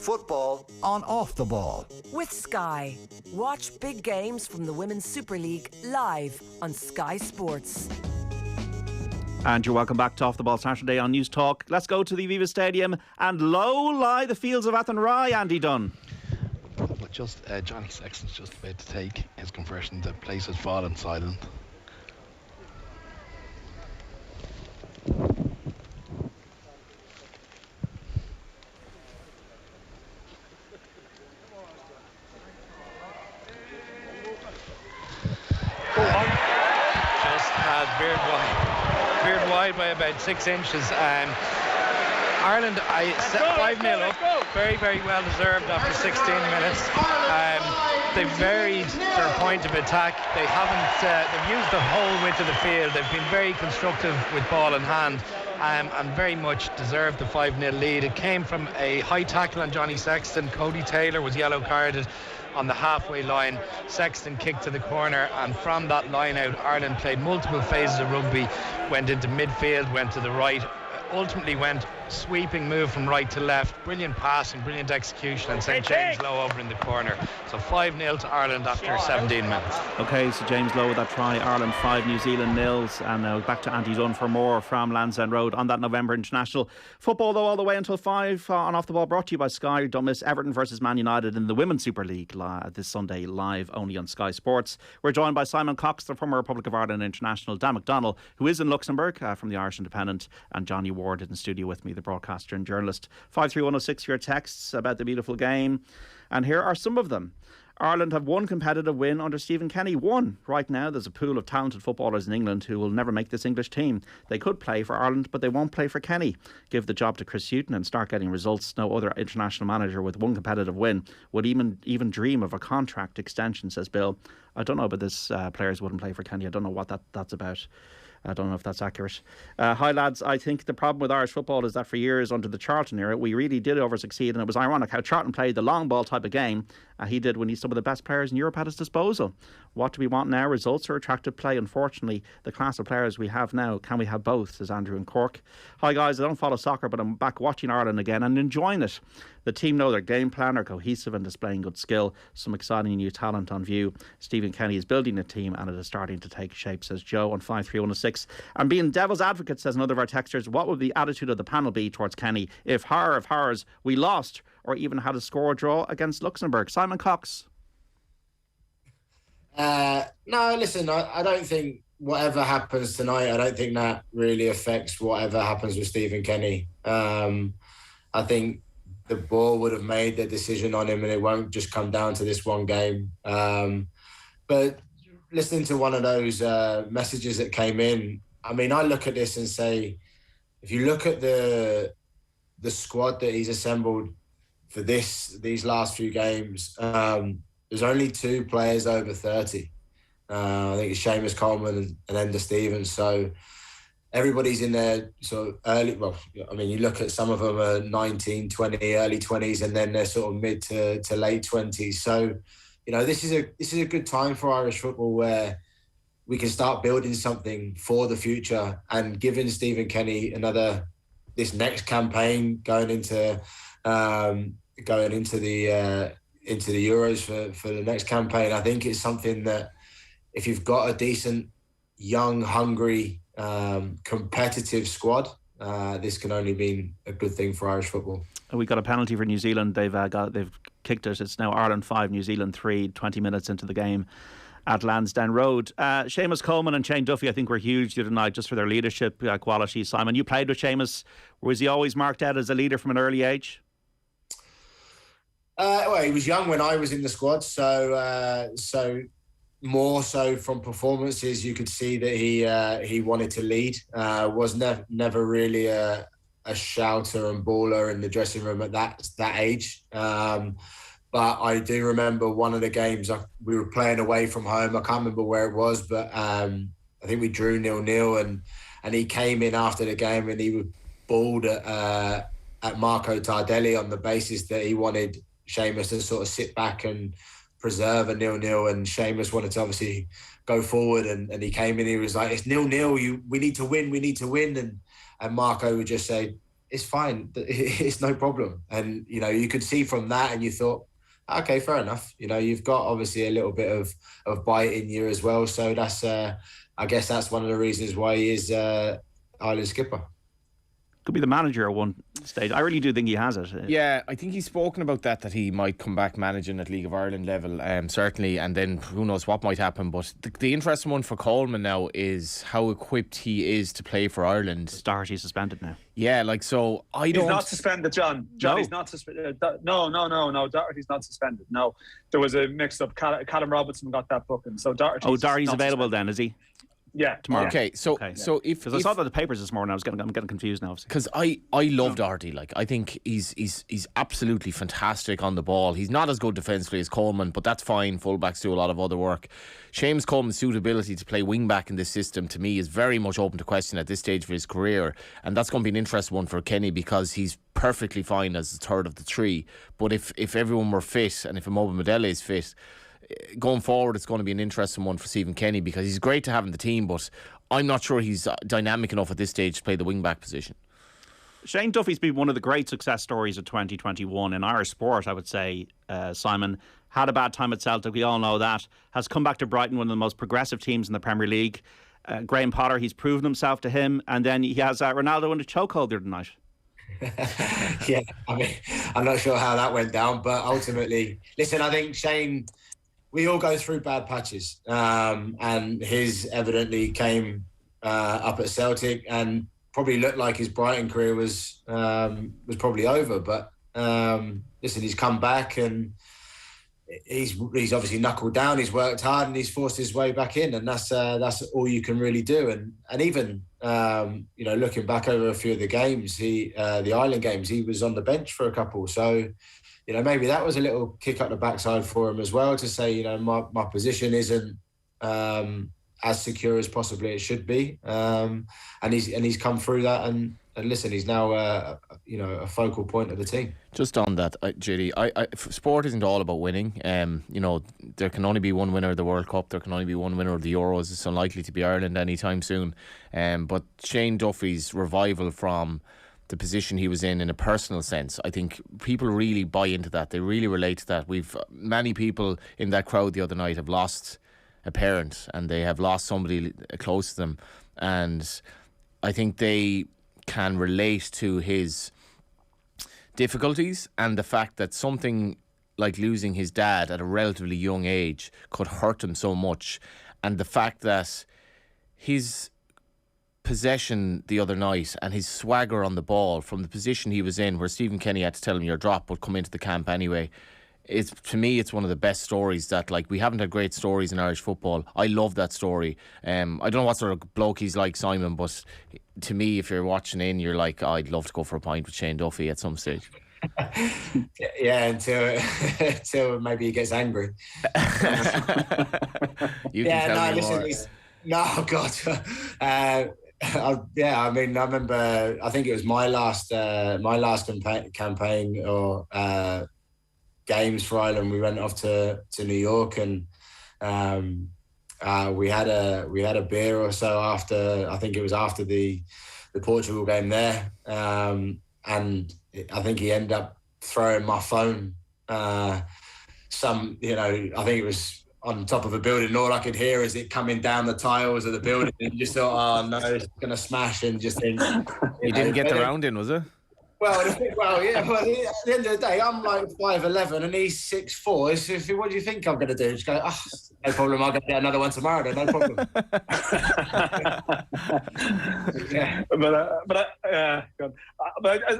Football on Off the Ball. With Sky. Watch big games from the Women's Super League live on Sky Sports. And you're welcome back to Off the Ball Saturday on News Talk. Let's go to the Aviva Stadium and low lie the fields of Athenry. Andy Dunn. But just Johnny Sexton's just about to take his conversion. The place has fallen silent. offside by about 6 inches. Ireland 5-0 up, very, very well deserved after 16 minutes. They've varied their point of attack. They haven't, they've used the whole width of the field. They've been very constructive with ball in hand. And very much deserved the 5-0 lead. It came from a high tackle on Johnny Sexton. Cody Taylor was yellow carded on the halfway line. Sexton kicked to the corner, and from that line out, Ireland played multiple phases of rugby, went into midfield, went to the right, ultimately went sweeping move from right to left, brilliant passing, brilliant execution, and sent James Lowe over in the corner. So 5-0 to Ireland after 17 minutes. Okay, so James Lowe with that try, Ireland 5, New Zealand 0, and now back to Andy Dunn for more from Lansdowne Road on that November international football, though, all the way until 5 on Off the Ball, brought to you by Sky. Don't miss Everton versus Man United in the Women's Super League this Sunday, live only on Sky Sports. We're joined by Simon Cox, the former Republic of Ireland international, Dan McDonnell, who is in Luxembourg from the Irish Independent, and Johnny Ward in the studio with me, the broadcaster and journalist. 53106 for your texts about the beautiful game, and here are some of them. Ireland have one competitive win under Stephen Kenny. One. Right now there's a pool of talented footballers in England who will never make this English team. They could play for Ireland, but they won't play for Kenny. Give the job to Chris Hughton and start getting results. No other international manager with one competitive win would even dream of a contract extension, says Bill. I don't know about this, players wouldn't play for Kenny. I don't know what that's about. I don't know if that's accurate. Hi lads, I think the problem with Irish football is that for years under the Charlton era we really did over-succeed, and it was ironic how Charlton played the long ball type of game he did when he's some of the best players in Europe at his disposal. What do we want now? Results or attractive play? Unfortunately, the class of players we have now, can we have both? Says Andrew in Cork. Hi guys, I don't follow soccer, but I'm back watching Ireland again and enjoying it. The team know their game plan, are cohesive and displaying good skill. Some exciting new talent on view. Stephen Kenny is building a team and it is starting to take shape, says Joe on 53106. And being devil's advocate, says another of our texters, what would the attitude of the panel be towards Kenny if horror of horrors we lost or even had a score draw against Luxembourg? Simon Cox. No, listen, I don't think whatever happens tonight, I don't think that really affects whatever happens with Stephen Kenny. I think the board would have made their decision on him and it won't just come down to this one game. But listening to one of those messages that came in, I mean, I look at this and say, if you look at the squad that he's assembled for these last few games, there's only 2 players over 30. I think it's Seamus Coleman and Enda Stevens. So everybody's in their sort of early, well, I mean, you look at some of them are 19, 20, early 20s, and then they're sort of mid to late 20s. So, you know, this is a good time for Irish football where we can start building something for the future and giving Stephen Kenny this next campaign going into the Euros for the next campaign. I think it's something that if you've got a decent, young, hungry, competitive squad, this can only mean a good thing for Irish football. We got a penalty for New Zealand. They've kicked it. It's now Ireland 5, New Zealand 3, 20 minutes into the game at Lansdowne Road. Seamus Coleman and Shane Duffy, I think, were huge the other night just for their leadership qualities. Simon, you played with Seamus. Was he always marked out as a leader from an early age? Well, he was young when I was in the squad, so more so from performances, you could see that he wanted to lead. Was never really a shouter and baller in the dressing room at that age. But I do remember one of the games we were playing away from home. I can't remember where it was, but I think we drew 0-0, and he came in after the game and he was bawled at Marco Tardelli on the basis that he wanted Seamus to sort of sit back and preserve a 0-0, and Seamus wanted to obviously go forward, and he came in, he was like, it's 0-0, we need to win, and Marco would just say, it's fine, it's no problem. And you know, you could see from that, and you thought, okay, fair enough, you know, you've got obviously a little bit of bite in you as well, so that's I guess that's one of the reasons why he is Ireland skipper. Could be the manager at one stage. I really do think he has it. Yeah, I think he's spoken about that he might come back managing at League of Ireland level, certainly, and then who knows what might happen. But the interesting one for Coleman now is how equipped he is to play for Ireland. Doherty's suspended now. Yeah, like, so He's not suspended, John. He's not suspended. No. Doherty's not suspended. No. There was a mix-up. Callum Robinson got that booking. So Doherty's Doherty's available then, is he? Yeah. Tomorrow. Okay, so I if saw that the papers this morning, I'm getting confused now. Because I loved Artie. Like, I think he's absolutely fantastic on the ball. He's not as good defensively as Coleman, but that's fine. Fullbacks do a lot of other work. Seamus Coleman's suitability to play wing back in this system, to me, is very much open to question at this stage of his career, and that's going to be an interesting one for Kenny, because he's perfectly fine as the third of the three. But if everyone were fit, and if Immobile Modele is fit, going forward, it's going to be an interesting one for Stephen Kenny, because he's great to have in the team, but I'm not sure he's dynamic enough at this stage to play the wing-back position. Shane Duffy's been one of the great success stories of 2021 in Irish sport, I would say. Simon had a bad time at Celtic, we all know that. Has come back to Brighton, one of the most progressive teams in the Premier League. Graham Potter, he's proven himself to him, and then he has Ronaldo in the chokehold the other night. Yeah, I mean, I'm not sure how that went down, but ultimately, listen, I think Shane, we all go through bad patches, and his evidently came up at Celtic and probably looked like his Brighton career was probably over. But listen, he's come back and he's obviously knuckled down. He's worked hard and he's forced his way back in, and that's all you can really do. And even looking back over a few of the games, the Ireland games, he was on the bench for a couple. So, maybe that was a little kick up the backside for him as well, to say, my position isn't as secure as possibly it should be. And he's come through that, and listen, he's now a focal point of the team. Just on that, JD, sport isn't all about winning. There can only be one winner of the World Cup. There can only be one winner of the Euros. It's unlikely to be Ireland anytime soon. But Shane Duffy's revival from the position he was in a personal sense, I think people really buy into that. They really relate to that. Many people in that crowd the other night have lost a parent, and they have lost somebody close to them, and I think they can relate to his difficulties and the fact that something like losing his dad at a relatively young age could hurt him so much, and the fact that his possession the other night and his swagger on the ball from the position he was in, where Stephen Kenny had to tell him you're dropped but come into the camp anyway, to me it's one of the best stories that, like, we haven't had great stories in Irish football. I love that story. I don't know what sort of bloke he's like, Simon, but to me, if you're watching in, you're like, I'd love to go for a pint with Shane Duffy at some stage. Yeah, until maybe he gets angry. You can tell me more. No, God. I mean, I remember, I think it was my last campaign or games for Ireland. We went off to New York, and we had a beer or so after. I think it was after the Portugal game there, and I think he ended up throwing my phone. I think it was on top of a building, and all I could hear is it coming down the tiles of the building, and you just thought, oh no, it's going to smash, and just think... You didn't get the round in, was it? Well, yeah. Well, at the end of the day, I'm like 5'11" and he's 6'4". So what do you think I'm going to do? Just go, no problem. I'm going to get another one tomorrow. Then, no problem. Yeah. But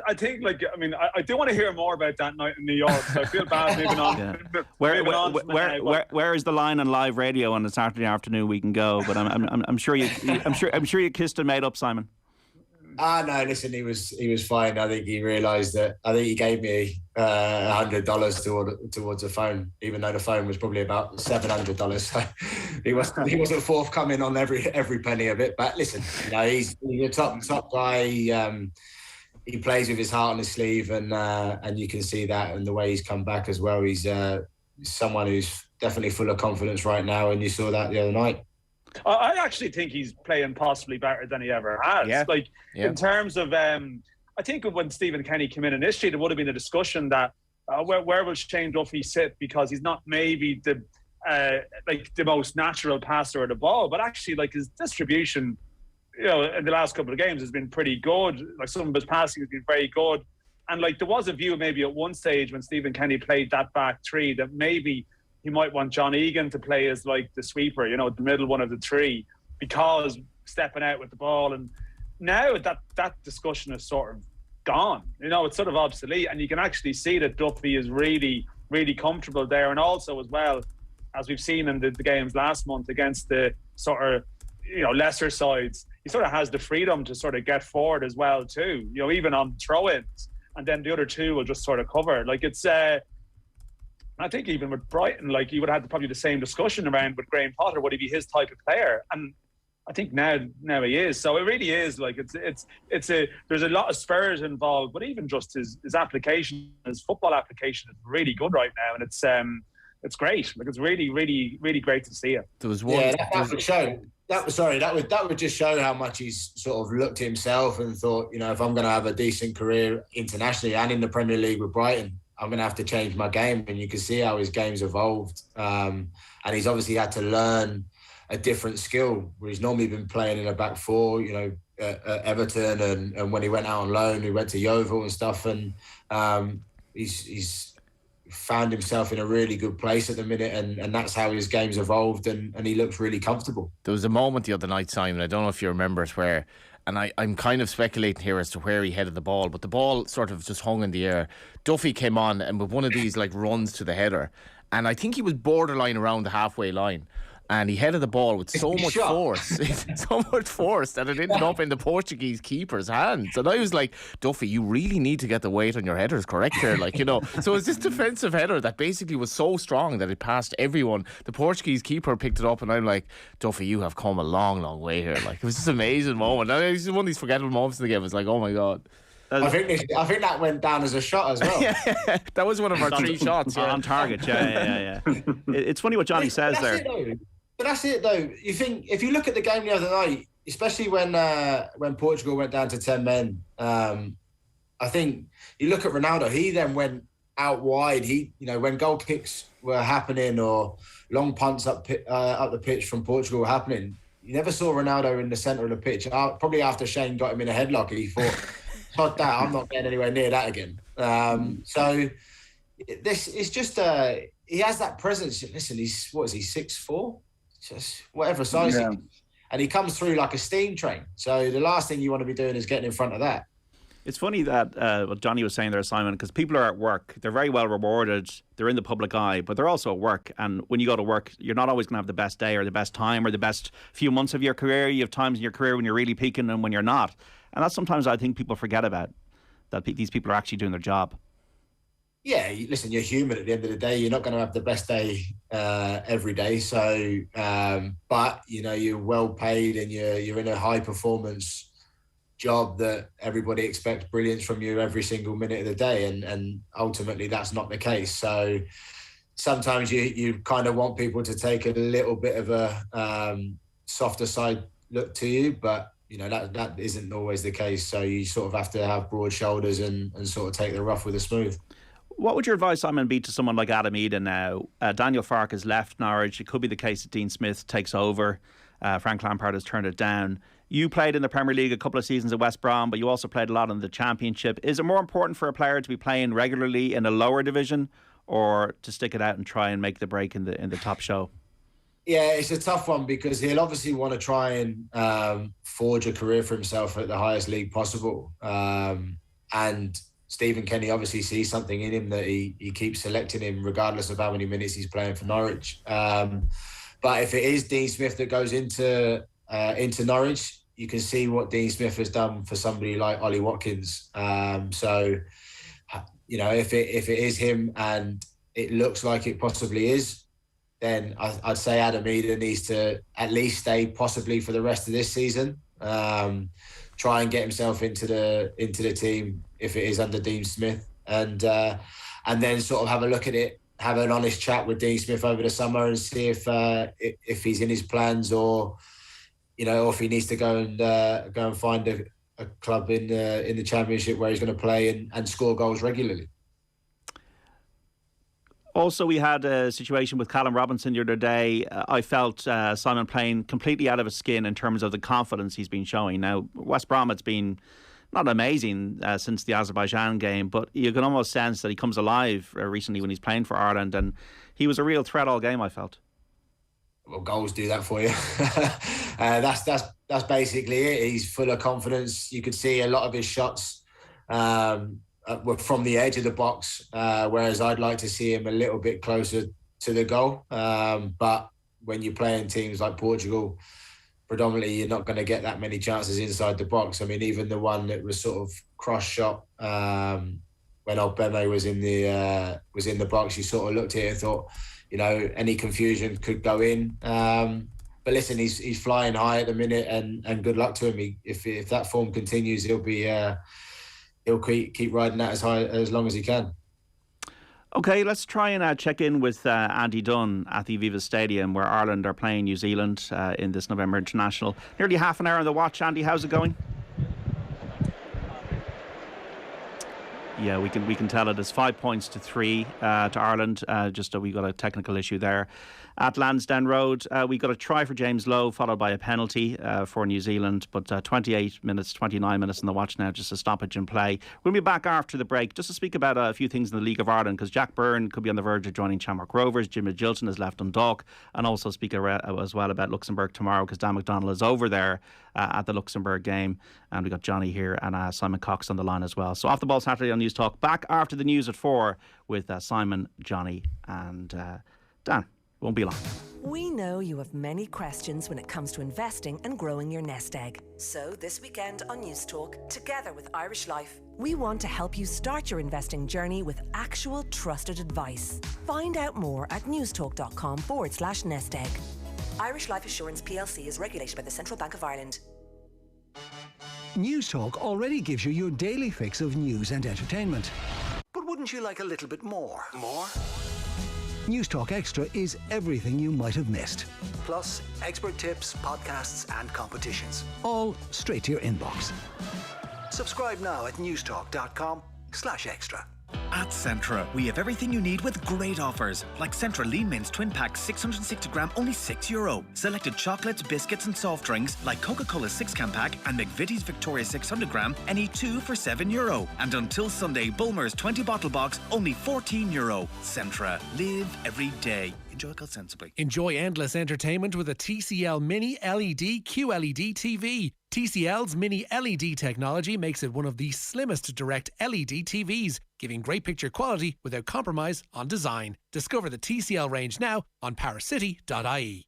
I think, like, I mean, I do want to hear more about that night in New York. So I feel bad moving on. Yeah. Where is the line on live radio on a Saturday afternoon we can go? But I'm sure you kissed and made up, Simon. No, listen, he was fine. I think he realised that. I think he gave me $100 towards a phone, even though the phone was probably about $700. So he wasn't forthcoming on every penny of it. But listen, he's a top guy. He plays with his heart on his sleeve, and you can see that in the way he's come back as well. He's someone who's definitely full of confidence right now, and you saw that the other night. I actually think he's playing possibly better than he ever has. Yeah. In terms of, I think when Stephen Kenny came in initially, there would have been a discussion that where will Shane Duffy sit, because he's not maybe the most natural passer of the ball, but actually, like, his distribution, in the last couple of games has been pretty good. Like, some of his passing has been very good, and like there was a view maybe at one stage when Stephen Kenny played that back three that maybe he might want John Egan to play as like the sweeper, the middle one of the three, because stepping out with the ball. And now that discussion is sort of gone. It's sort of obsolete, and you can actually see that Duffy is really, really comfortable there. And also, as well, as we've seen in the games last month against the sort of lesser sides, he sort of has the freedom to sort of get forward as well too. Even on throw-ins, and then the other two will just sort of cover. Like it's, I think even with Brighton, like you would have had probably the same discussion around with Graham Potter. Would he be his type of player? And I think now he is. So it really is like there's a lot of Spurs involved, but even just his application, his football application is really good right now, and it's great. Like it's really, really, really great to see it. There was one. Yeah, that would show. That would just show how much he's sort of looked at himself and thought, if I'm going to have a decent career internationally and in the Premier League with Brighton, I'm going to have to change my game. And you can see how his game's evolved. And he's obviously had to learn a different skill where he's normally been playing in a back four, at Everton, and when he went out on loan, he went to Yeovil and stuff, and he's found himself in a really good place at the minute, and that's how his game's evolved, and he looks really comfortable. There was a moment the other night, Simon, I don't know if you remember it, where, and I'm kind of speculating here as to where he headed the ball, but the ball sort of just hung in the air. Duffy came on and with one of these like runs to the header, and I think he was borderline around the halfway line. And he headed the ball with so much force that it ended up in the Portuguese keeper's hands. And I was like, Duffy, you really need to get the weight on your headers correct here, So it's this defensive header that basically was so strong that it passed everyone. The Portuguese keeper picked it up, and I'm like, Duffy, you have come a long, long way here. Like, it was just an amazing moment. And it was one of these forgettable moments in the game. It was like, oh my God. I think that went down as a shot as well. Yeah, that was one of our 3 shots on target. Yeah. It's funny what Johnny says there. But that's it, though. You think if you look at the game the other night, especially when Portugal went down to 10 men, I think you look at Ronaldo. He then went out wide. When goal kicks were happening or long punts up the pitch from Portugal were happening, you never saw Ronaldo in the centre of the pitch. Probably after Shane got him in a headlock, he thought, "Not that. I'm not getting anywhere near that again." So this is just he has that presence. Listen, he's 6'4". Just whatever size he is. And he comes through like a steam train. So the last thing you want to be doing is getting in front of that. It's funny that what Johnny was saying there, Simon, because people are at work. They're very well rewarded. They're in the public eye, but they're also at work. And when you go to work, you're not always going to have the best day or the best time or the best few months of your career. You have times in your career when you're really peaking and when you're not. And that's sometimes I think people forget about, that these people are actually doing their job. Yeah, listen, you're human at the end of the day. You're not going to have the best day every day. So, but, you're well paid and you're in a high performance job that everybody expects brilliance from you every single minute of the day. And ultimately, that's not the case. So sometimes you kind of want people to take a little bit of a softer side look to you, but that isn't always the case. So you sort of have to have broad shoulders and sort of take the rough with the smooth. What would your advice, Simon, be to someone like Adam Eden now? Daniel Farke has left Norwich. It could be the case that Dean Smith takes over. Frank Lampard has turned it down. You played in the Premier League a couple of seasons at West Brom, but you also played a lot in the Championship. Is it more important for a player to be playing regularly in a lower division or to stick it out and try and make the break in the top show? Yeah, it's a tough one because he'll obviously want to try and forge a career for himself at the highest league possible. And Stephen Kenny obviously sees something in him that he keeps selecting him regardless of how many minutes he's playing for Norwich. But if it is Dean Smith that goes into Norwich, you can see what Dean Smith has done for somebody like Ollie Watkins. So, if it is him and it looks like it possibly is, then I'd say Adam Eden needs to at least stay possibly for the rest of this season. Try and get himself into the team if it is under Dean Smith, and then sort of have a look at it, have an honest chat with Dean Smith over the summer and see if he's in his plans or if he needs to go and find a club in the Championship where he's going to play and score goals regularly. Also, we had a situation with Callum Robinson the other day. I felt Simon playing completely out of his skin in terms of the confidence he's been showing. Now, West Brom, it's been not amazing since the Azerbaijan game, but you can almost sense that he comes alive recently when he's playing for Ireland, and he was a real threat all game, I felt. Well, goals do that for you. That's basically it. He's full of confidence. You could see a lot of his shots were from the edge of the box, whereas I'd like to see him a little bit closer to the goal. But when you're playing teams like Portugal, predominantly you're not going to get that many chances inside the box. I mean, even the one that was sort of cross shot when Old Beme was in the box, you sort of looked at it and thought, you know, any confusion could go in. But listen, he's flying high at the minute, and good luck to him. If that form continues, he'll keep riding that as long as he can. Okay, let's try and check in with Andy Dunn at the Aviva Stadium, where Ireland are playing New Zealand in this November International. Nearly half an hour on the watch. Andy, how's it going? Yeah, we can tell it is 5 points to 3 to Ireland. We got a technical issue there. At Lansdowne Road, we got a try for James Lowe, followed by a penalty for New Zealand. But 29 minutes on the watch now, just a stoppage in play. We'll be back after the break just to speak about a few things in the League of Ireland, because Jack Byrne could be on the verge of joining Shamrock Rovers. Jim Magilton has left Dundalk, and also speak as well about Luxembourg tomorrow, because Dan McDonnell is over there at the Luxembourg game. And we got Johnny here and Simon Cox on the line as well. So Off the Ball Saturday on News Talk. Back after the news at 4 with Simon, Johnny and Dan. Won't be long. We know you have many questions when it comes to investing and growing your nest egg. So this weekend on News Talk, together with Irish Life, we want to help you start your investing journey with actual trusted advice. Find out more at newstalk.com/nest egg. Irish Life Assurance PLC is regulated by the Central Bank of Ireland. News Talk already gives you your daily fix of news and entertainment. But wouldn't you like a little bit more? More? News Talk Extra is everything you might have missed. Plus, expert tips, podcasts and competitions. All straight to your inbox. Subscribe now at newstalk.com/extra. At Centra, we have everything you need with great offers, like Centra Lean Mints Twin Pack 660 gram, only €6. Selected chocolates, biscuits and soft drinks, like Coca-Cola 6-can pack and McVitie's Victoria 600 gram, any 2 for €7. And until Sunday, Bulmer's 20 bottle box, only €14. Centra, live every day. Enjoy it sensibly. Enjoy endless entertainment with a TCL Mini LED QLED TV. TCL's Mini LED technology makes it one of the slimmest direct LED TVs, giving great picture quality without compromise on design. Discover the TCL range now on powercity.ie.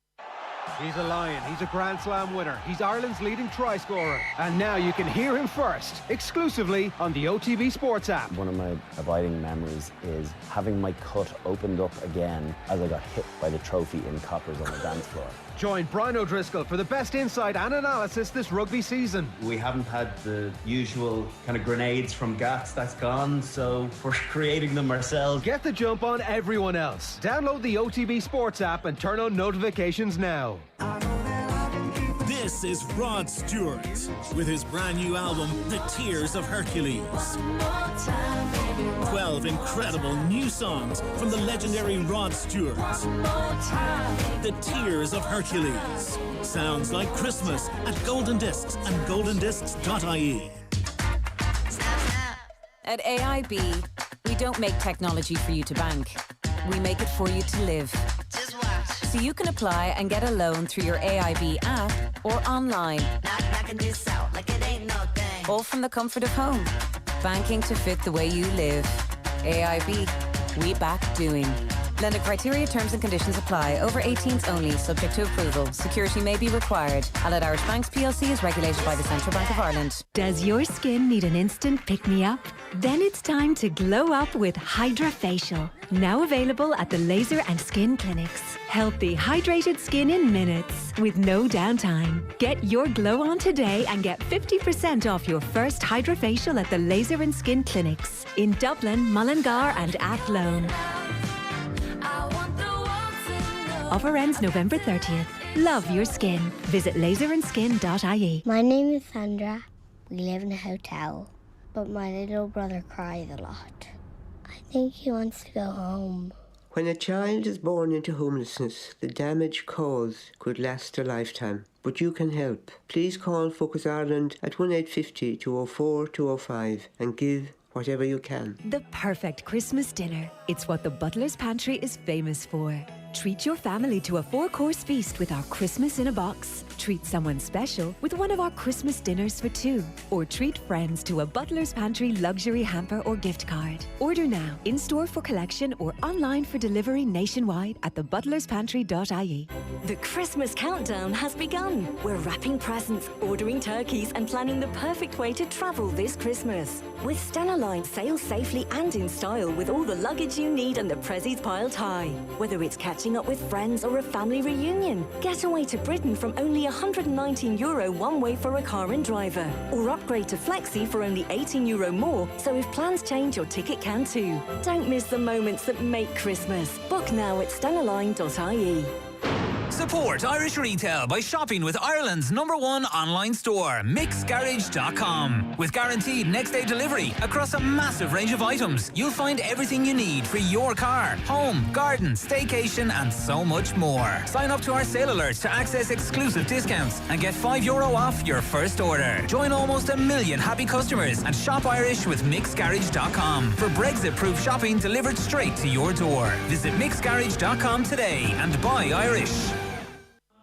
He's a Lion, he's a Grand Slam winner, he's Ireland's leading try scorer, and now you can hear him first, exclusively on the OTB Sports app. One of my abiding memories is having my cut opened up again as I got hit by the trophy in coppers on the dance floor. Join Brian O'Driscoll for the best insight and analysis this rugby season. We haven't had the usual kind of grenades from Gats, that's gone, so we're creating them ourselves. Get the jump on everyone else. Download the OTB Sports app and turn on notifications now. This is Rod Stewart with his brand new album, The Tears of Hercules. 12 incredible new songs from the legendary Rod Stewart. The Tears of Hercules. Sounds like Christmas at Golden Discs and goldendiscs.ie. At AIB, we don't make technology for you to bank. We make it for you to live. So you can apply and get a loan through your AIB app or online. All from the comfort of home. Banking to fit the way you live. AIB. We back doing. Lender criteria, terms and conditions apply. Over 18s only, subject to approval. Security may be required. Allied Irish Banks PLC is regulated by the Central Bank of Ireland. Does your skin need an instant pick-me-up? Then it's time to glow up with Hydra Facial. Now available at the Laser and Skin Clinics. Healthy, hydrated skin in minutes with no downtime. Get your glow on today and get 50% off your first Hydra Facial at the Laser and Skin Clinics in Dublin, Mullingar and Athlone. Offer ends November 30th. Love your skin. Visit laserandskin.ie. My name is Sandra. We live in a hotel, but my little brother cries a lot. I think he wants to go home. When a child is born into homelessness, the damage caused could last a lifetime. But you can help. Please call Focus Ireland at 1850 204 205 and give whatever you can. The perfect Christmas dinner. It's what the Butler's Pantry is famous for. Treat your family to a 4-course feast with our Christmas in a Box. Treat someone special with one of our Christmas dinners for 2. Or treat friends to a Butler's Pantry luxury hamper or gift card. Order now, in-store for collection or online for delivery nationwide at thebutlerspantry.ie. The Christmas countdown has begun. We're wrapping presents, ordering turkeys and planning the perfect way to travel this Christmas. With Stena Line, sail safely and in style with all the luggage you need and the prezzies piled high. Whether it's catching up with friends or a family reunion, get away to Britain from only €119 one way for a car and driver. Or upgrade to Flexi for only €18 more, so if plans change, your ticket can too. Don't miss the moments that make Christmas. Book now at stenaline.ie. Support Irish retail by shopping with Ireland's #1 online store, mixgarage.com. With guaranteed next day delivery across a massive range of items, you'll find everything you need for your car, home, garden, staycation and so much more. Sign up to our sale alerts to access exclusive discounts and get €5 off your first order. Join almost 1 million happy customers and shop Irish with mixgarage.com for Brexit-proof shopping delivered straight to your door. Visit mixgarage.com today and buy Irish.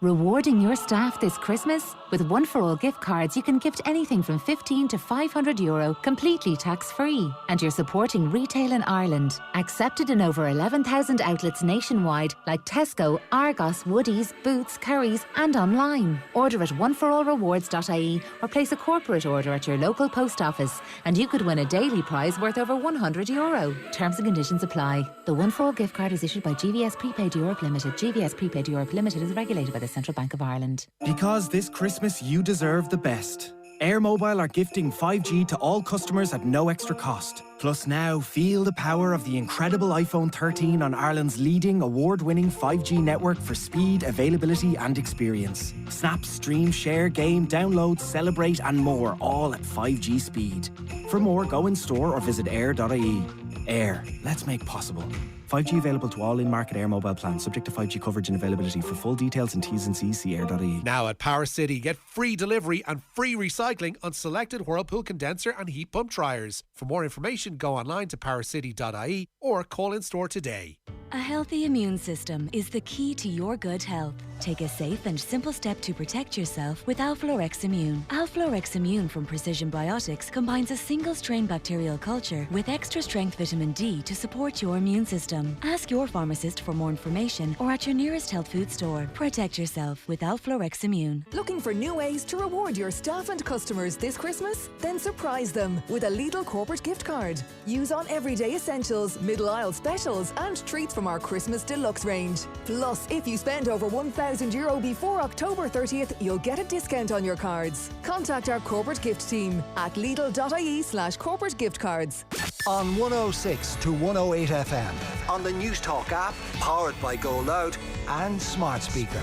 Rewarding your staff this Christmas? With One for All gift cards, you can gift anything from €15 to €500, completely tax-free. And you're supporting retail in Ireland. Accepted in over 11,000 outlets nationwide, like Tesco, Argos, Woodies, Boots, Currys, and online. Order at oneforallrewards.ie or place a corporate order at your local post office, and you could win a daily prize worth over €100. Terms and conditions apply. The One for All gift card is issued by GVS Prepaid Europe Limited. GVS Prepaid Europe Limited is regulated by the Central Bank of Ireland. Because this Christmas you deserve the best. Air Mobile are gifting 5G to all customers at no extra cost. Plus now, feel the power of the incredible iPhone 13 on Ireland's leading award-winning 5G network for speed, availability and experience. Snap, stream, share, game, download, celebrate and more, all at 5G speed. For more, go in store or visit air.ie. Air, let's make possible. 5G available to all in-market Air Mobile plans, subject to 5G coverage and availability. For full details and T's and C's, see air.ie. Now at Power City, get free delivery and free recycling on selected Whirlpool condenser and heat pump dryers. For more information, go online to powercity.ie or call in store today. A healthy immune system is the key to your good health. Take a safe and simple step to protect yourself with Alflorex Immune. Alflorex Immune from Precision Biotics combines a single-strain bacterial culture with extra-strength vitamin D to support your immune system. Ask your pharmacist for more information or at your nearest health food store. Protect yourself with Alflorex Immune. Looking for new ways to reward your staff and customers this Christmas? Then surprise them with a Lidl corporate gift card. Use on everyday essentials, middle aisle specials and treats from our Christmas Deluxe range. Plus, if you spend over €1,000 before October 30th, you'll get a discount on your cards. Contact our corporate gift team at lidl.ie/corporate gift cards. On 106 to 108 FM, on the News Talk app, powered by Go Loud and smart speaker.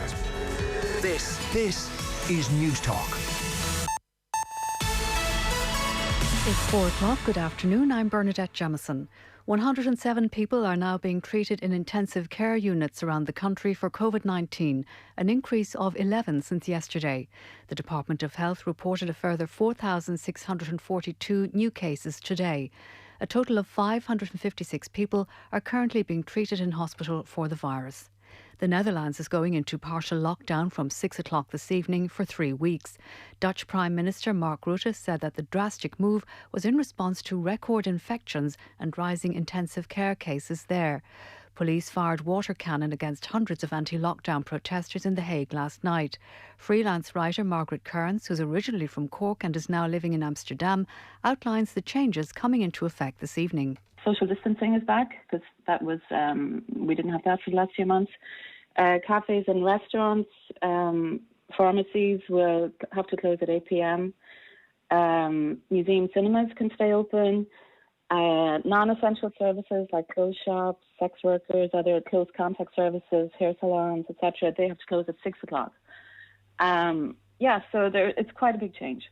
This is News Talk. It's 4 o'clock. Good afternoon. I'm Bernadette Jamieson. 107 people are now being treated in intensive care units around the country for COVID-19, an increase of 11 since yesterday. The Department of Health reported a further 4,642 new cases today. A total of 556 people are currently being treated in hospital for the virus. The Netherlands is going into partial lockdown from 6 o'clock this evening for 3 weeks. Dutch Prime Minister Mark Rutte said that the drastic move was in response to record infections and rising intensive care cases there. Police fired water cannon against hundreds of anti-lockdown protesters in The Hague last night. Freelance writer Margaret Kearns, who's originally from Cork and is now living in Amsterdam, outlines the changes coming into effect this evening. Social distancing is back because that was we didn't have that for the last few months. Cafes and restaurants, pharmacies will have to close at 8 p.m. Museum cinemas can stay open. Non-essential services like clothes shops, sex workers, other close contact services, hair salons, etc., they have to close at 6 o'clock. So it's quite a big change.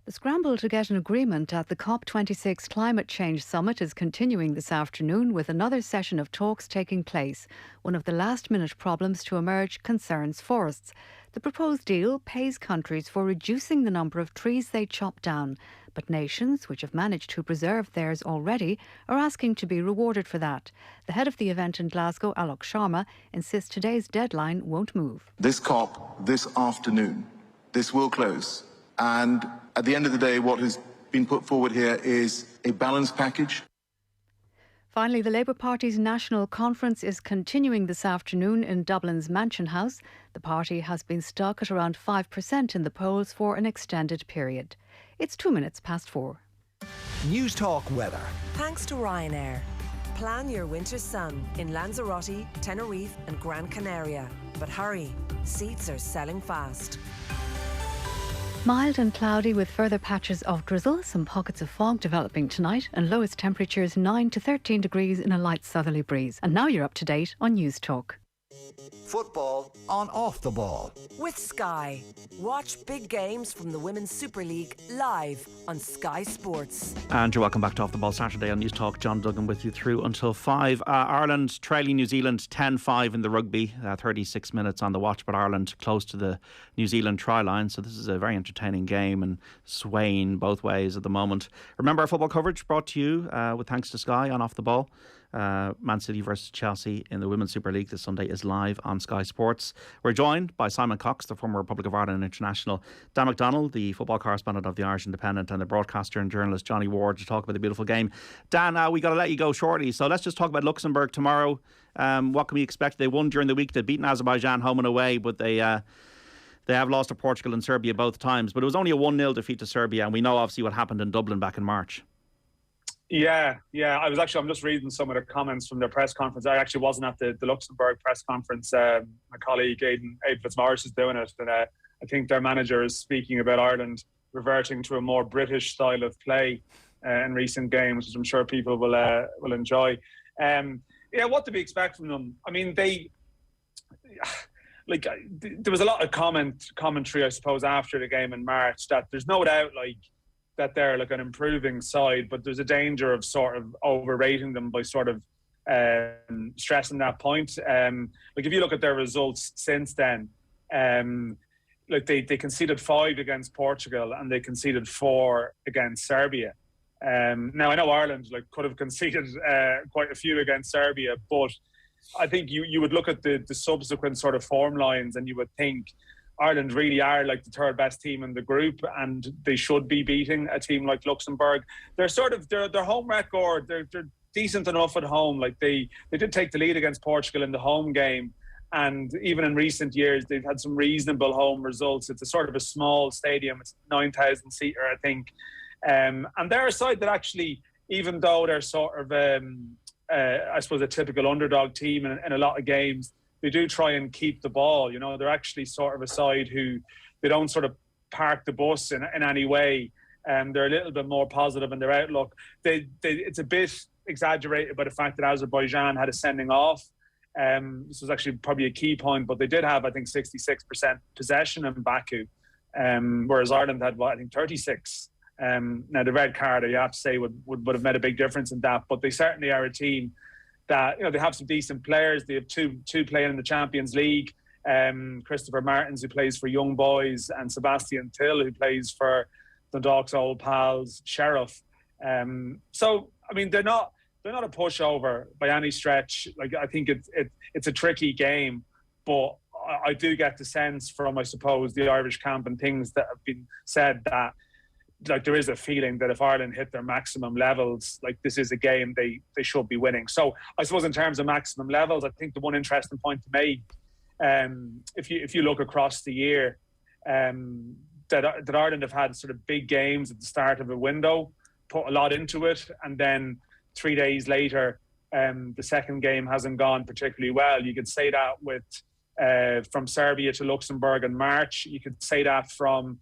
The scramble to get an agreement at the COP26 Climate Change Summit is continuing this afternoon, with another session of talks taking place. One of the last-minute problems to emerge concerns forests. The proposed deal pays countries for reducing the number of trees they chop down, but nations, which have managed to preserve theirs already, are asking to be rewarded for that. The head of the event in Glasgow, Alok Sharma, insists today's deadline won't move. This COP, this afternoon, this will close. And at the end of the day, what has been put forward here is a balanced package. Finally, the Labour Party's national conference is continuing this afternoon in Dublin's Mansion House. The party has been stuck at around 5% in the polls for an extended period. It's 4:02. News Talk weather. Thanks to Ryanair. Plan your winter sun in Lanzarote, Tenerife and Gran Canaria. But hurry, seats are selling fast. Mild and cloudy with further patches of drizzle, some pockets of fog developing tonight, and lowest temperatures 9 to 13 degrees in a light southerly breeze. And now you're up to date on News Talk. Football on Off the Ball. With Sky. Watch big games from the Women's Super League live on Sky Sports. And you're welcome back to Off the Ball Saturday on News Talk. John Duggan with you through until 5. Ireland trailing New Zealand 10-5 in the rugby. 36 minutes on the watch, but Ireland close to the New Zealand try line. So this is a very entertaining game and swaying both ways at the moment. Remember, our football coverage brought to you with thanks to Sky on Off the Ball. Man City versus Chelsea in the Women's Super League this Sunday is live on Sky Sports. We're joined by Simon Cox, the former Republic of Ireland international, Dan McDonnell, the football correspondent of the Irish Independent, and the broadcaster and journalist Johnny Ward to talk about the beautiful game. Dan, we got to let you go shortly, so let's just talk about Luxembourg tomorrow. What can we expect? They won during the week. They'd beaten Azerbaijan home and away, but they have lost to Portugal and Serbia both times. But it was only a 1-0 defeat to Serbia, and we know obviously what happened in Dublin back in March. Yeah. I'm just reading some of the comments from their press conference. I actually wasn't at the Luxembourg press conference. My colleague Aidan Fitzmaurice is doing it, and I think their manager is speaking about Ireland reverting to a more British style of play in recent games, which I'm sure people will enjoy. What do we expect from them? I mean, there was a lot of commentary, I suppose, after the game in March that there's no doubt that they're an improving side, but there's a danger of sort of overrating them by sort of stressing that point. If you look at their results since then, they conceded 5 against Portugal and they conceded 4 against Serbia. Now I know Ireland could have conceded quite a few against Serbia, but I think you would look at the subsequent sort of form lines and you would think Ireland really are the third best team in the group, and they should be beating a team like Luxembourg. They're their home record. They're decent enough at home. They did take the lead against Portugal in the home game, and even in recent years they've had some reasonable home results. It's a sort of a small stadium. It's 9,000 seater, I think, and they're a side that actually, even though they're sort of I suppose a typical underdog team in a lot of games, they do try and keep the ball. They're actually sort of a side who they don't sort of park the bus in any way. They're a little bit more positive in their outlook. It's a bit exaggerated by the fact that Azerbaijan had a sending off. This was actually probably a key point, but they did have, I think, 66% possession in Baku, whereas Ireland had, 36. Now, the red card, you have to say, would have made a big difference in that, but they certainly are a team that, they have some decent players. They have two playing in the Champions League. Christopher Martins, who plays for Young Boys, and Sebastian Till, who plays for Dundalk's old pals, Sheriff. So, I mean, they're not a pushover by any stretch. I think it's a tricky game, but I do get the sense from, I suppose, the Irish camp and things that have been said that there is a feeling that if Ireland hit their maximum levels, this is a game they should be winning. So I suppose in terms of maximum levels, I think the one interesting point to make, if you look across the year, that Ireland have had sort of big games at the start of a window, put a lot into it, and then 3 days later, the second game hasn't gone particularly well. You could say that with from Serbia to Luxembourg in March. You could say that from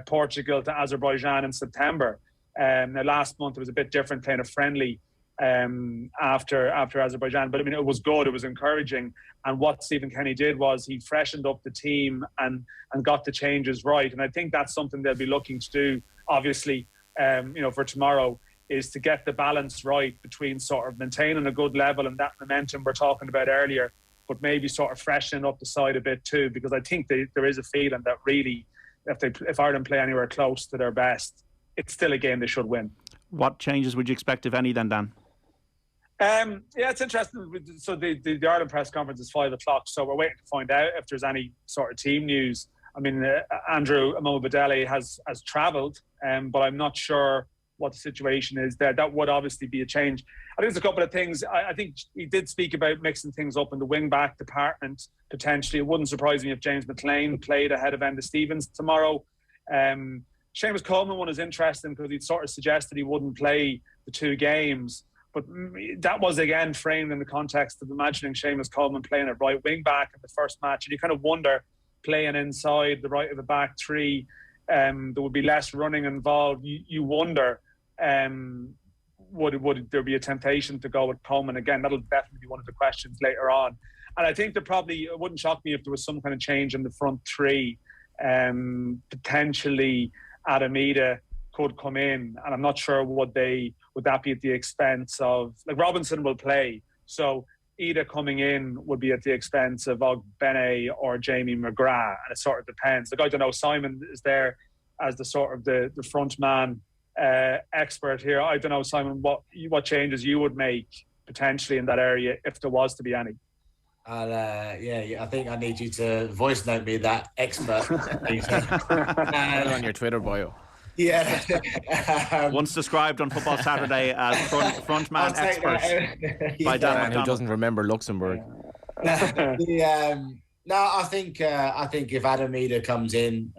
Portugal to Azerbaijan in September. Now, last month it was a bit different, playing a friendly after Azerbaijan. But I mean, it was good, it was encouraging. And what Stephen Kenny did was he freshened up the team and got the changes right. And I think that's something they'll be looking to do, obviously, for tomorrow, is to get the balance right between sort of maintaining a good level and that momentum we're talking about earlier, but maybe sort of freshening up the side a bit too, because I think there is a feeling that really, if Ireland play anywhere close to their best, it's still a game they should win. What changes would you expect, if any, then, Dan? It's interesting. So the Ireland press conference is 5 o'clock, so we're waiting to find out if there's any sort of team news. I mean, Andrew Omobadele has travelled, but I'm not sure what the situation is there. That would obviously be a change. I think there's a couple of things. I think he did speak about mixing things up in the wing-back department, potentially. It wouldn't surprise me if James McLean played ahead of Enda Stevens tomorrow. Seamus Coleman one is interesting because he'd sort of suggested he wouldn't play the 2 games. But that was, again, framed in the context of imagining Seamus Coleman playing at right wing-back in the first match. And you kind of wonder, playing inside the right of the back 3, there would be less running involved. You wonder, would there be a temptation to go with Coleman again? That'll definitely be one of the questions later on. And I think it wouldn't shock me if there was some kind of change in the front 3. Potentially Adamida could come in, and I'm not sure would that be at the expense of, like, Robinson will play, so either coming in would be at the expense of Ogbene or Jamie McGrath, and it sort of depends. Like, I don't know, Simon is there as the sort of the front man expert here. I don't know, Simon, what changes you would make potentially in that area if there was to be any. I think I need you to voice note me that expert. On your Twitter bio. Yeah. Once described on Football Saturday as front man expert by Dan who doesn't remember Luxembourg. I think if Adamida comes in,